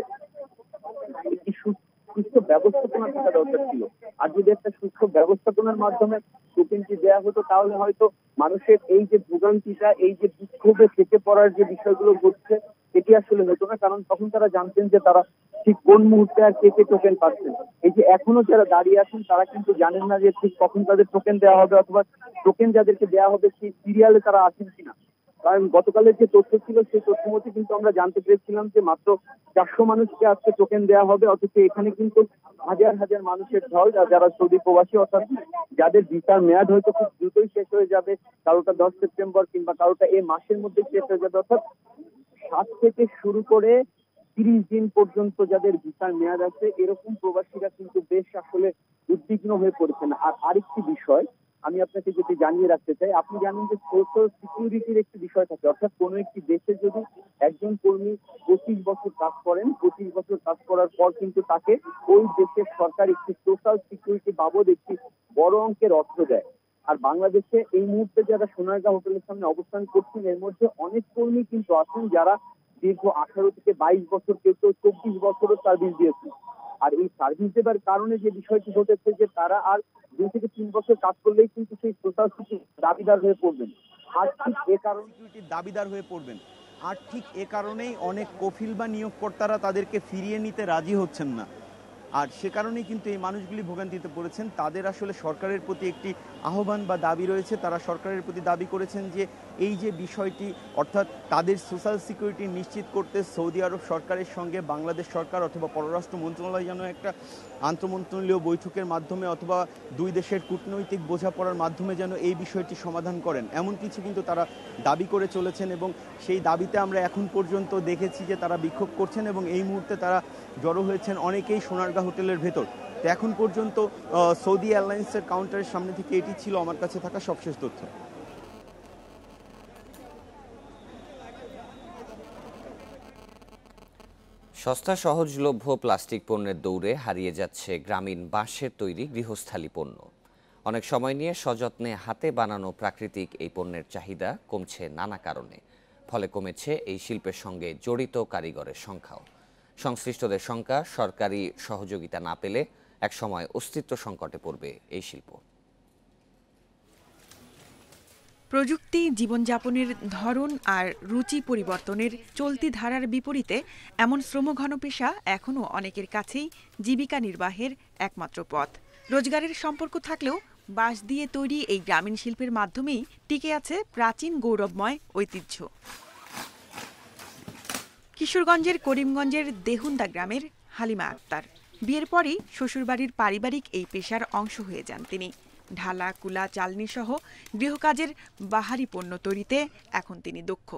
একটি সুস্থ ব্যবস্থাপনা থাকা দরকার ছিল। আর যদি একটা সুস্থ ব্যবস্থাপনার মাধ্যমে টোকেনটি দেওয়া হতো তাহলে হয়তো মানুষের এই যে ভোগান্তিটা, এই যে বিক্ষোভে ফেটে পড়ার যে বিষয়গুলো ঘটছে এটি আসলে হতো না, কারণ তখন তারা জানতেন যে তারা ঠিক কোন মুহূর্তে আর কে টোকেন পাচ্ছেন। এই যে এখনো যারা দাঁড়িয়ে আছেন তারা কিন্তু জানেন না যে ঠিক কখন তাদের টোকেন দেওয়া হবে, অথবা টোকেন যাদেরকে দেওয়া হবে সেই সিরিয়ালে তারা আছেন কিনা। কারণ গতকালের যে তথ্য ছিল সেই তথ্য মতে কিন্তু আমরা জানতে পেরেছিলাম যে মাত্র 400 মানুষকে আজকে টোকেন দেওয়া হবে, অথচ এখানে কিন্তু হাজার হাজার মানুষের ঢল, যারা সৌদি প্রবাসী, অর্থাৎ যাদের ভিসার মেয়াদ হয়তো খুব দ্রুতই শেষ হয়ে যাবে, কারোটা 10 সেপ্টেম্বর কিংবা কারোটা এই মাসের মধ্যে শেষ হয়ে যাবে। অর্থাৎ 7 থেকে শুরু করে 30 দিন পর্যন্ত যাদের ভিসার মেয়াদ আছে এরকম প্রবাসীরা কিন্তু বেশ আসলে উদ্বিগ্ন হয়ে পড়েছেন। আর আরেকটি বিষয় আমি আপনাকে যেটি জানিয়ে রাখতে চাই, আপনি জানেন যে সোশ্যাল সিকিউরিটির একটি বিষয় থাকে। অর্থাৎ কোনো একটি দেশে যদি একজন কর্মী 25 বছর কাজ করেন, 25 বছর কাজ করার পর কিন্তু তাকে ওই দেশের সরকার একটি সোশ্যাল সিকিউরিটি বাবদ একটি বড় অঙ্কের অর্থ দেয়। আর বাংলাদেশে এই মুহূর্তে যারা সোনারগাঁ হোটেলের সামনে অবস্থান করছেন এর মধ্যে অনেক কর্মী কিন্তু আছেন যারা দীর্ঘ 18 থেকে 22 বছর, কেউ 24 বছরও সার্ভিস দিয়েছেন। আর এই সার্ভিস দেবার কারণে যে বিষয়টি ঘটেছে যে তারা আর 2 থেকে 3 বছর কাজ করলেই কিন্তু সেই সোশ্যাল সিকিউরিটির দাবিদার হয়ে পড়বেন। আর ঠিক এ কারণে দাবিদার হয়ে পড়বেন। আর ঠিক এ কারণেই অনেক কফিল বা নিয়োগকর্তারা তাদেরকে ফিরিয়ে নিতে রাজি হচ্ছেন না। আর সে কারণেই কিন্তু এই মানুষগুলি ভোগান্তিতে পড়েছেন। তাদের আসলে সরকারের প্রতি একটি আহ্বান বা দাবি রয়েছে। তারা সরকারের প্রতি দাবি করেছেন যে এই যে বিষয়টি, অর্থাৎ তাদের সোশ্যাল সিকিউরিটি নিশ্চিত করতে সৌদি আরব সরকারের সঙ্গে বাংলাদেশ সরকার অথবা পররাষ্ট্র মন্ত্রণালয় যেন একটা আন্তঃমন্ত্রণালয় বৈঠকের মাধ্যমে অথবা দুই দেশের কূটনৈতিক বোঝাপড়ার মাধ্যমে যেন এই বিষয়টি সমাধান করেন, এমন কিছু কিন্তু তারা দাবি করে চলেছেন। এবং সেই দাবিতে আমরা এখন পর্যন্ত দেখেছি যে তারা বিক্ষোভ করছেন এবং এই মুহূর্তে তারা জড়ো হয়েছেন অনেকেই সোনারগাঁ হোটেলের ভেতর। তো এখন পর্যন্ত সৌদি এয়ারলাইন্সের কাউন্টারের সামনে থেকে এটি ছিল আমার কাছে থাকা সবশেষ তথ্য। সস্তা সহজলভ্য প্লাস্টিক পণ্যের দৌড়ে হারিয়ে যাচ্ছে গ্রামীণ বাঁশের তৈরি গৃহস্থালী পণ্য। অনেক সময় নিয়ে সযত্নে হাতে বানানো প্রাকৃতিক এই পণ্যের চাহিদা কমছে নানা কারণে। ফলে কমেছে এই শিল্পের সঙ্গে জড়িত কারিগরের সংখ্যাও। সংশ্লিষ্টদের শঙ্কা, সরকারি সহযোগিতা না পেলে একসময় অস্তিত্ব সংকটে পড়বে এই শিল্প। প্রযুক্তি জীবনযাপনের ধরন আর রুচি পরিবর্তনের চলতি ধারার বিপরীতে এমন শ্রমঘন পেশা এখনও অনেকের কাছেই জীবিকা নির্বাহের একমাত্র পথ। রোজগারের সম্পর্ক থাকলেও বাঁশ দিয়ে তৈরি এই গ্রামীণ শিল্পের মাধ্যমেই টিকে আছে প্রাচীন গৌরবময় ঐতিহ্য। কিশোরগঞ্জের করিমগঞ্জের দেহুন্দা গ্রামের হালিমা আক্তার। বিয়ের পরই শ্বশুরবাড়ির পারিবারিক এই পেশার অংশ হয়ে যান তিনি। ঢালা, কুলা, চালনি সহ গৃহকাজের বাহারি পণ্য তৈরিতে এখন তিনি দক্ষ।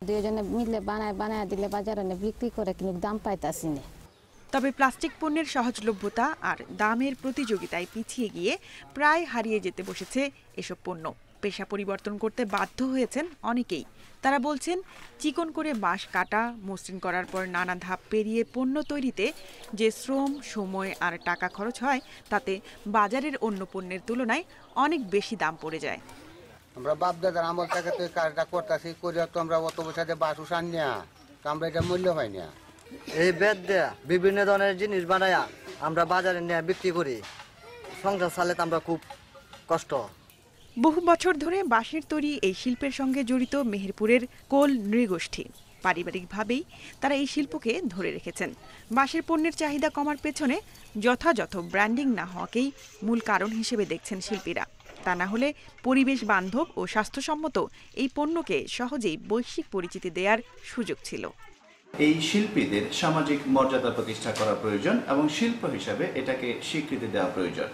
দুজনে মিলে বানায় দিলে বাজারে বিক্রি করে, কিন্তু দাম পাইতাছি না। তবে প্লাস্টিক পণ্যের সহজলভ্যতা আর দামের প্রতিযোগিতায় পিছিয়ে গিয়ে প্রায় হারিয়ে যেতে বসেছে এসব পণ্য। পেশা পরিবর্তন করতে বাধ্য হয়েছেন অনেকেই। তারা বলছেন, চিকন করে বাঁশ কাটা, মসৃণ করার পর নানা ধাপ পেরিয়ে পণ্য তৈরিতে যে শ্রম, সময় আর টাকা খরচ হয়, তাতে বাজারের অন্য পণ্যের তুলনায় অনেক বেশি দাম পড়ে যায়। আমরা বাপ দাদার আমল থেকে তো কাজটা করতেছি, করিয়া তো আমরা অত পয়সা দিয়ে বাঁশ উঠান না, আমরা এটা মূল্য পাই না। এই বেদ দেয়া বিভিন্ন ধরনের জিনিস বানায়া আমরা বাজারে নিয়ে বিক্রি করি, সংসার চালাতে আমরা খুব কষ্ট। বহু বছর ধরে বাঁশের তৈরি এই শিল্পের সঙ্গে জড়িত মেহেরপুরের কোল নৃগোষ্ঠী। পারিবারিকভাবেই তারা এই শিল্পকে ধরে রেখেছেন। বাঁশের পণ্যের চাহিদা কমার পেছনে যথাযথ ব্র্যান্ডিং না হওয়াকেই মূল কারণ হিসেবে দেখছেন শিল্পীরা। তা না হলে পরিবেশ বান্ধব ও স্বাস্থ্যসম্মত এই পণ্যকে সহজেই বৈশ্বিক পরিচিতি দেওয়ার সুযোগ ছিল। এই শিল্পীদের সামাজিক মর্যাদা প্রতিষ্ঠা করা প্রয়োজন এবং শিল্প হিসাবে এটাকে স্বীকৃতি দেওয়া প্রয়োজন।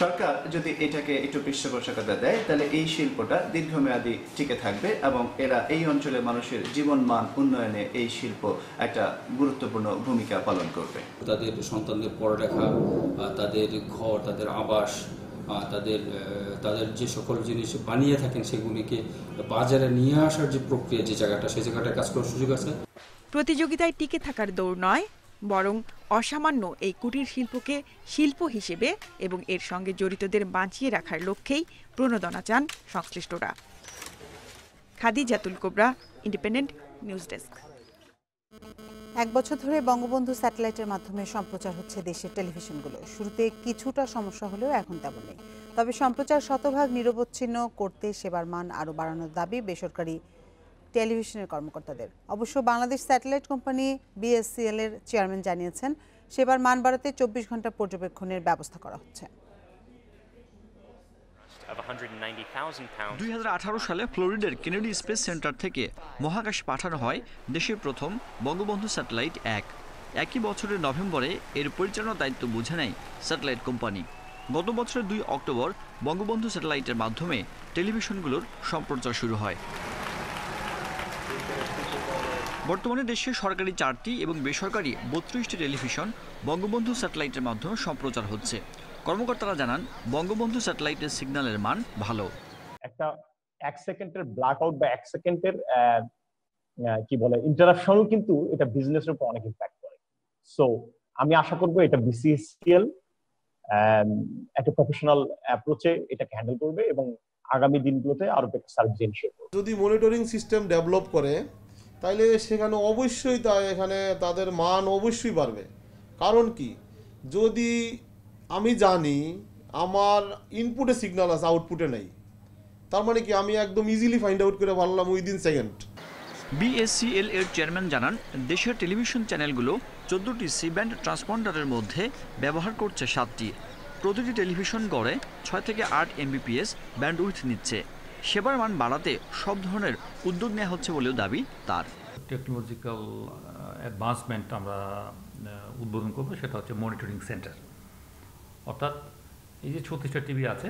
সরকার যদি এটাকে একটু পৃষ্ঠপোষকতা দেয়, তাহলে এই শিল্পটা দীর্ঘমেয়াদী টিকে থাকবে এবং এরা এই অঞ্চলের মানুষের জীবনমান উন্নয়নে এই শিল্প একটা গুরুত্বপূর্ণ ভূমিকা পালন করবে। তাদের সন্তানদের পড়ালেখা, তাদের ঘর, তাদের আবাস, তাদের যে সকল জিনিস বানিয়ে থাকেন সেগুলিকে বাজারে নিয়ে আসার যে প্রক্রিয়া, যে জায়গাটা, সেই জায়গাটায় কাজ করার সুযোগ আছে। প্রতিযোগিতায় টিকে থাকার দৌড় নয়, বরং অসামান্য এই কুটির শিল্পকে শিল্প হিসেবে এবং এর সঙ্গে জড়িতদের বাঁচিয়ে রাখার লক্ষ্যেই প্রণোদনা চান সংশ্লিষ্টরা। খাদিজাতুল কোবরা, ইন্ডিপেন্ডেন্ট নিউজ ডেস্ক। 1 বছর ধরে বঙ্গবন্ধু স্যাটেলাইটের মাধ্যমে সম্প্রচার হচ্ছে দেশের টেলিভিশনগুলো। শুরুতে কিছুটা সমস্যা হলেও এখন তেমন নেই। তবে সম্প্রচার শতভাগ নিরবচ্ছিন্ন করতে সেবার মান আরও বাড়ানোর দাবি বেসরকারি টেলিভিশনের কর্মকর্তাদের। অবশ্য বাংলাদেশ স্যাটেলাইট কোম্পানি BSCL এর চেয়ারম্যান জানিয়েছেন, সেবার মান বাড়াতে 24 ঘন্টা পর্যবেক্ষণের ব্যবস্থা করা হচ্ছে। 2018 সালে ফ্লোরিডার কেনেডি স্পেস সেন্টার থেকে মহাকাশে পাঠানো হয় দেশের প্রথম বঙ্গবন্ধু স্যাটেলাইট 1। একই বছরের নভেম্বরে এর পরিচালনার দায়িত্ব বুঝে নেয় স্যাটেলাইট কোম্পানি। গত বছরের 2 অক্টোবর বঙ্গবন্ধু স্যাটেলাইটের মাধ্যমে টেলিভিশনগুলোর সম্প্রচার শুরু হয়। বর্তমানে দেশে সরকারি 4টি এবং বেসরকারি 32টি টেলিভিশন বঙ্গবন্ধু স্যাটেলাইটের মাধ্যমে সম্প্রচার হচ্ছে। কর্মকর্তারা জানান, বঙ্গবন্ধু স্যাটেলাইটের সিগন্যালের মান ভালো। একটা 1 সেকেন্ডের ব্ল্যাক আউট বা 1 সেকেন্ডের কি বলে ইন্টারাপশনও কিন্তু এটা বিজনেসের উপর অনেক ইম্প্যাক্ট করে। সো আমি আশা করব এটা BCSCL একটা প্রফেশনাল অ্যাপ্রোচে এটাকে হ্যান্ডেল করবে এবং আগামী দিনগুলোতে আরো বেটার সার্ভিস এনশিওর করব। যদি মনিটরিং সিস্টেম ডেভেলপ করে তাইলে সেখানে অবশ্যই এখানে তাদের মান অবশ্যই বাড়বে। কারণ কি, যদি আমি জানি আমার ইনপুটে সিগন্যাল আছে আউটপুটে নেই, তার মানে কি আমি একদম ইজিলি ফাইন্ড আউট করে পারলাম উইদিন সেকেন্ড। বিএসসিএল এর চেয়ারম্যান জানান, দেশের টেলিভিশন চ্যানেলগুলো 14টি সি ব্যান্ড ট্রান্সপন্ডারের মধ্যে ব্যবহার করছে 7টি। প্রতিটি টেলিভিশন গড়ে 6 থেকে 8 Mbps ব্যান্ডউইথ নিচ্ছে। সেবার মান বাড়াতে সব ধরনের উদ্যোগ নেওয়া হচ্ছে বলেও দাবি তার। টেকনোলজিক্যাল অ্যাডভান্সমেন্ট আমরা উদ্বোধন করবো, সেটা হচ্ছে মনিটরিং সেন্টার। অর্থাৎ এই যে 36টা টিভি আছে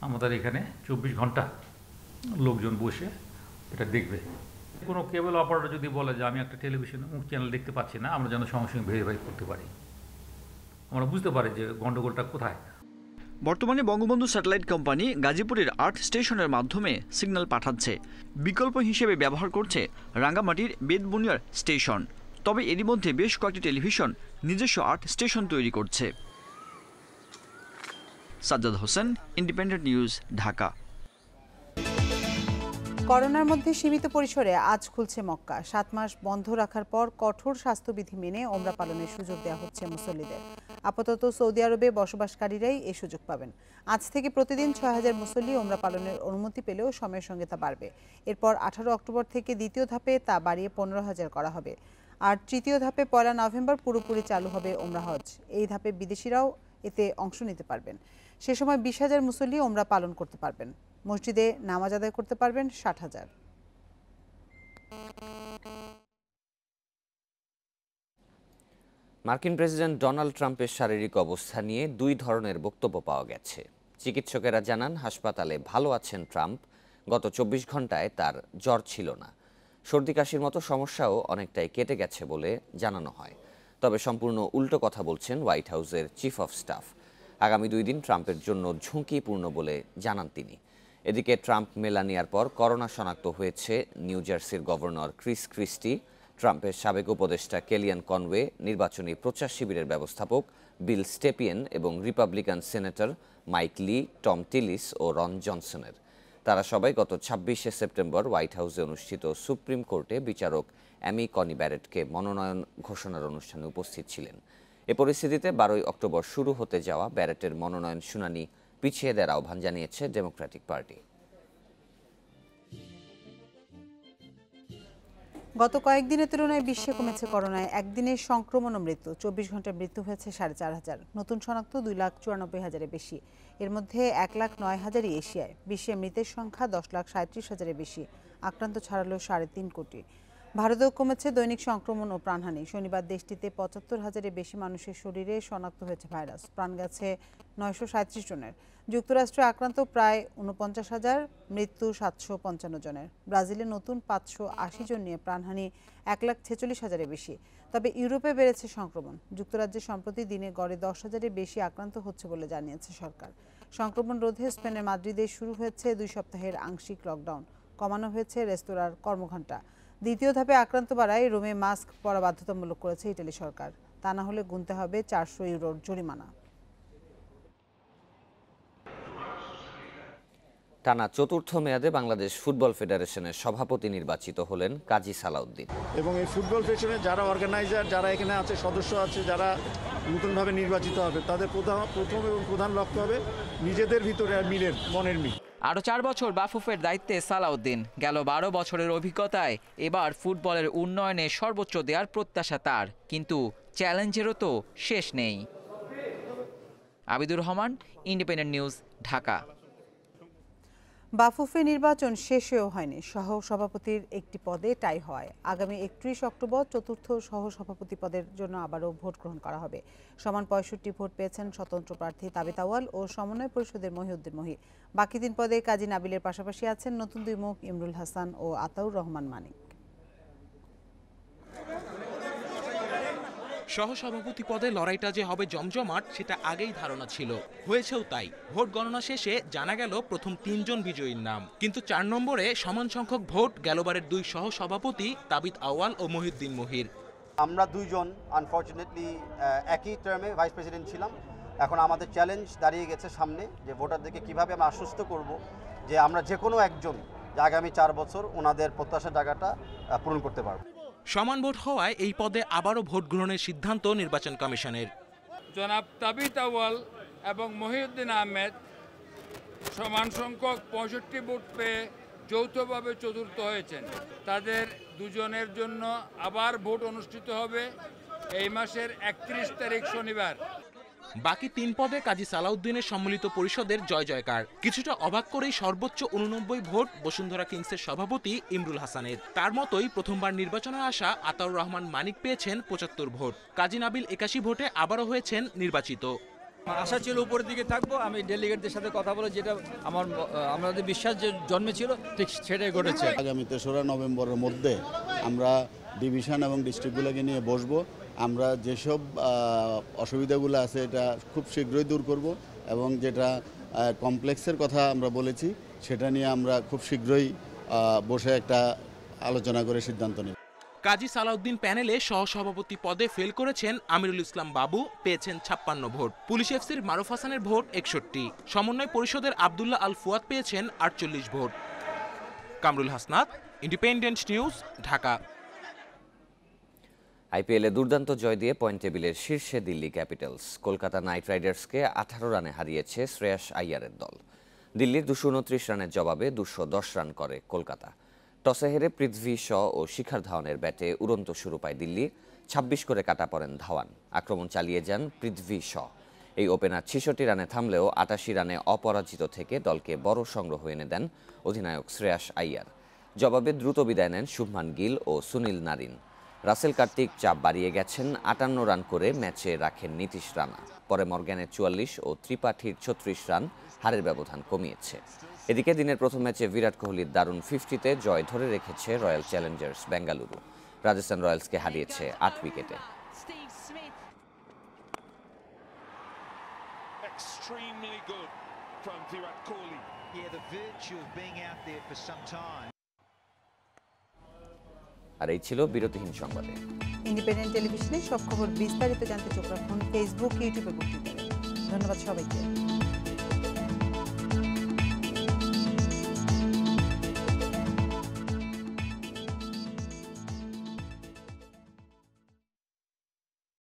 আমাদের এখানে 24 ঘন্টা লোকজন বসে এটা দেখবে। কোনো কেবল অপারেটর যদি বলে যে আমি একটা টেলিভিশন চ্যানেল দেখতে পাচ্ছি না, আমরা যেন সঙ্গে সঙ্গে ভেরিফাই করতে পারি, আমরা বুঝতে পারি যে গন্ডগোলটা কোথায়। বর্তমানে বঙ্গবন্ধু স্যাটেলাইট কোম্পানি গাজীপুরের 8 স্টেশনের মাধ্যমে সিগন্যাল পাঠাচ্ছে। বিকল্প হিসেবে ব্যবহার করছে রাঙ্গামাটির বেদবুনিয়ার স্টেশন। তবে এরই মধ্যে বেশ কয়েকটি টেলিভিশন নিজস্ব 8 স্টেশন তৈরি করছে। Sajjad Hossain, Independent news, Dhaka. করোনার মধ্যে সীমিত পরিসরে আজ খুলছে মক্কা। 7 মাস বন্ধ রাখার পর কঠোর স্বাস্থ্যবিধি মেনে ওমরা পালনের সুযোগ দেওয়া হচ্ছে মুসল্লিদের। আপাতত সৌদি আরবে বসবাসকারীরাই এই সুযোগ পাবেন। আজ থেকে প্রতিদিন 6000 মুসল্লি ওমরা পালনের অনুমতি পেলেও সময়ের সঙ্গে তা বাড়বে। এরপর 18 অক্টোবর থেকে দ্বিতীয় ধাপে তা বাড়িয়ে 15000 করা হবে। আর তৃতীয় ধাপে 1 নভেম্বর পুরোপুরি চালু হবে ওমরা হজ। এই ধাপে বিদেশিরাও এতে অংশ নিতে পারবেন। সে সময় 20,000 মুসল্লি ওমরা পালন করতে পারবেন। মসজিদে নামাজ আদায় করতে পারবেন 60,000। মার্কিন প্রেসিডেন্ট ডোনাল্ড ট্রাম্পের শারীরিক অবস্থা নিয়ে 2 ধরনের বক্তব্য পাওয়া গেছে। চিকিৎসকেরা জানান হাসপাতালে ভালো আছেন ট্রাম্প। গত 24 ঘন্টায় তার জ্বর ছিল না। সর্দি কাশির মতো সমস্যাও অনেকটাই কেটে গেছে বলে জানানো হয়। তবে সম্পূর্ণ উল্টো কথা বলছেন হোয়াইট হাউসের চিফ অফ স্টাফ। আগামী 2 দিন ট্রাম্পের জন্য ঝুঁকিপূর্ণ বলে জানান তিনি। এদিকে ট্রাম্প মেলানিয়ার পর করোনা শনাক্ত হয়েছে নিউ জার্সির গভর্নর ক্রিস ক্রিস্টি, ট্রাম্পের সাবেক উপদেষ্টা কেলিয়ান কনওয়ে, নির্বাচনী প্রচার শিবিরের ব্যবস্থাপক বিল স্টেপিয়েন এবং রিপাবলিকান সেনেটর মাইক লি, টম টিলিস ও রন জনসনের। তারা সবাই গত 26শে সেপ্টেম্বর হোয়াইট হাউসে অনুষ্ঠিত সুপ্রিম কোর্টে বিচারক অ্যামি কনি ব্যারেটকে মনোনয়ন ঘোষণার অনুষ্ঠানে উপস্থিত ছিলেন। এ পরিস্থিতিতে 12 অক্টোবর শুরু হতে যাওয়া ব্যারেটের মনোনয়ন শুনানি পিছিয়ে দেওয়ার আহ্বান জানিয়েছে ডেমোক্রেটিক পার্টি। গত কয়েকদিনের তুলনায় বিশ্বে কমেছে করোনায় একদিনের সংক্রমণ ও মৃত্যু। 24 ঘন্টায় মৃত্যু হয়েছে 4500। নতুন শনাক্ত 2,94,000-এর বেশি। এর মধ্যে 1,09,000-ই এশিয়ায়। বিশ্বে মৃতের সংখ্যা 10,37,000-এর বেশি। আক্রান্ত ছাড়ালো 3.5 কোটি। ভারতেও কমেছে দৈনিক সংক্রমণ ও প্রাণহানি। শনিবার দেশটিতে 75,000-এর বেশি মানুষের শরীরে শনাক্ত হয়েছে ভাইরাস। প্রাণ গেছে 937 জনের। যুক্তরাষ্ট্রে আক্রান্ত প্রায় 49,000, মৃত্যু 755 জনের। ব্রাজিলে নতুন 580 জন নিয়ে প্রাণহানি 1,46,000-এর বেশি। তবে ইউরোপে বেড়েছে সংক্রমণ। যুক্তরাজ্যে সম্প্রতি দিনে গড়ে 10,000-এর বেশি আক্রান্ত হচ্ছে বলে জানিয়েছে সরকার। সংক্রমণ রোধে স্পেনের মাদ্রিদে শুরু হয়েছে 2 সপ্তাহের আংশিক লকডাউন। কমানো হয়েছে রেস্তোরাঁর কর্মঘণ্টা। দ্বিতীয় ধাপে আক্রান্ত বাড়ায় রোমে মাস্ক পরা বাধ্যতামূলক করেছে ইটালি সরকার। তা না হলে গুনতে হবে 400 ইউরোর জরিমানা। টানা 4র্থ মেয়াদে বাংলাদেশ ফুটবল ফেডারেশনের সভাপতি নির্বাচিত হলেন কাজী সালাউদ্দিন। এবং এই ফুটবল ফেডারেশনের যারা অর্গানাইজার, যারা এখানে আছে, সদস্য আছে, যারা নতুনভাবে নির্বাচিত হবে, তাদের প্রথম এবং প্রধান লক্ষ্য হবে নিজেদের ভিতরে মিলের মনের মিল। আরও 4 বছর বাফুফের দায়িত্বে সালাউদ্দিন। গেল 12 বছরের অভিজ্ঞতায় এবার ফুটবলের উন্নয়নে সর্বোচ্চ দেওয়ার প্রত্যাশা তার। কিন্তু চ্যালেঞ্জেরও তো শেষ নেই। Abidur Rahman, independent news, Dhaka. বাফুফে নির্বাচন শেষেও হয়নি। সহ সভাপতির একটি পদে টাই হয়। আগামী 31 অক্টোবর 4র্থ সহ সভাপতি পদের জন্য আবারও ভোট গ্রহণ করা হবে। সমান 65 ভোট পেয়েছেন স্বতন্ত্র প্রার্থী তাবিত আউয়াল ও সমন্বয় পরিষদের মহিউদ্দিন মহি। বাকি 3 পদে কাজী নাবিলের পাশাপাশি আছেন নতুন 2 মুখ ইমরুল হাসান ও আতাউর রহমান মানিক। সহসভাপতি পদে লড়াইটা যে হবে জমজমাট সেটা আগেই ধারণা ছিল, হয়েছেও তাই। ভোট গণনা শেষে জানা গেল প্রথম 3 জন বিজয়ীর নাম, কিন্তু 4 নম্বরে সমান সংখ্যক ভোট গেলবারের 2 সহসভাপতি তাবিত আউয়াল ও মহিউদ্দিন মহির। আমরা 2 জন আনফরচুনেটলি একই টার্মে ভাইস প্রেসিডেন্ট ছিলাম। এখন আমাদের চ্যালেঞ্জ দাঁড়িয়ে গেছে সামনে, যে ভোটারদেরকে কিভাবে আমরা আশ্বস্ত করব যে আমরা যে কোনো একজন যে আগামী 4 বছর ওনাদের প্রত্যাশার জায়গাটা পূরণ করতে পারব। সমান ভোট হওয়ায় এই পদে আবারও ভোট গ্রহণের সিদ্ধান্ত নির্বাচন কমিশনের। জনাব তাবিত আউয়াল এবং মহিউদ্দিন আহমেদ সমান সংখ্যক 65 ভোট পেয়ে যৌথভাবে চতুর্থ হয়েছেন। তাদের দুজনের জন্য আবার ভোট অনুষ্ঠিত হবে এই মাসের 31 তারিখ শনিবার। বাকি 3 পদে কাজী সালাউদ্দিনের সম্মিলিত পরিষদের জয় জয়কার। কিছুটা অবাক করেই সর্বোচ্চ 89 ভোট বসুন্ধরা কিংসের সভাপতি ইমরুল হাসানের। তার মতোই প্রথমবার নির্বাচনে আসা আতাউর রহমান মানিক পেয়েছেন 75 ভোট। কাজী নাবিল 81 ভোটে আবারও হয়েছেন নির্বাচিত। আশা ছিল উপরের দিকে থাকবো, আমি ডেলিগেটদের সাথে কথা বলে যেটা আমাদের বিশ্বাস যে জন্মেছিল ঠিক সেটাই ঘটেছে। আগামী 3রা নভেম্বরের মধ্যে আমরা ডিভিশন এবং ডিস্ট্রিক্টগুলোকে নিয়ে বসবো। আমরা যেসব অসুবিধাগুলো আছে এটা খুব শীঘ্রই দূর করব এবং যেটা কমপ্লেক্সের কথা আমরা বলেছি সেটা নিয়ে আমরা খুব শীঘ্রই বসে একটা আলোচনা করে সিদ্ধান্ত নেব। কাজী সালাউদ্দিন প্যানেলে সহসভাপতি পদে ফেল করেছেন আমিরুল ইসলাম বাবু, পেয়েছেন 56 ভোট। পুলিশ এফসির মারুফ হাসানের ভোট 61। সমন্বয় পরিষদের আব্দুল্লাহ আল ফুয়াদ পেয়েছেন 48 vote. Kamrul Hasnat, independent news, Dhaka. আইপিএলে দুর্দান্ত জয় দিয়ে পয়েন্ট টেবিলের শীর্ষে দিল্লি ক্যাপিটালস। কলকাতা নাইট রাইডার্সকে 18 রানে হারিয়েছে শ্রেয়াস আইয়ারের দল। দিল্লির 229 রানের জবাবে 210 রান করে কলকাতা। টসে হেরে পৃথ্বী শ ও শিখর ধাওয়ানের ব্যাটে উড়ন্ত শুরু পায় দিল্লি। 26 করে কাটা পড়েন ধাওয়ান। আক্রমণ চালিয়ে যান পৃথ্বী শ। এই ওপেনার 66 রানে থামলেও 88 রানে অপরাজিত থেকে দলকে বড় সংগ্রহ এনে দেন অধিনায়ক শ্রেয়াস আইয়ার। জবাবে দ্রুত বিদায় নেন শুভমান গিল ও সুনীল নারিন। রাসেল কার্তিক চাপ বাড়িয়ে গেছেন, 58 রান করে ম্যাচে রাখেন নীতিশ রানা। পরে মর্গ্যানের 44 ও ত্রিপাঠীর 36 রান হারের ব্যবধান কমিয়েছে। এদিকে দিনের প্রথম ম্যাচে বিরাট কোহলির দারুণ 50-তে জয় ধরে রেখেছে রয়্যাল চ্যালেঞ্জার্স বেঙ্গালুরু। রাজস্থান রয়্যালসকে হারিয়েছে 8 উইকেটে। আর এই ছিল বিরতিহীন সংবাদে। ইন্ডিপেন্ডেন্ট টেলিভিশনে সব খবর বিস্তারিত জানতে চোখ রাখুন ফেসবুক, ইউটিউব এবং টুইটারে। ধন্যবাদ সবাইকে।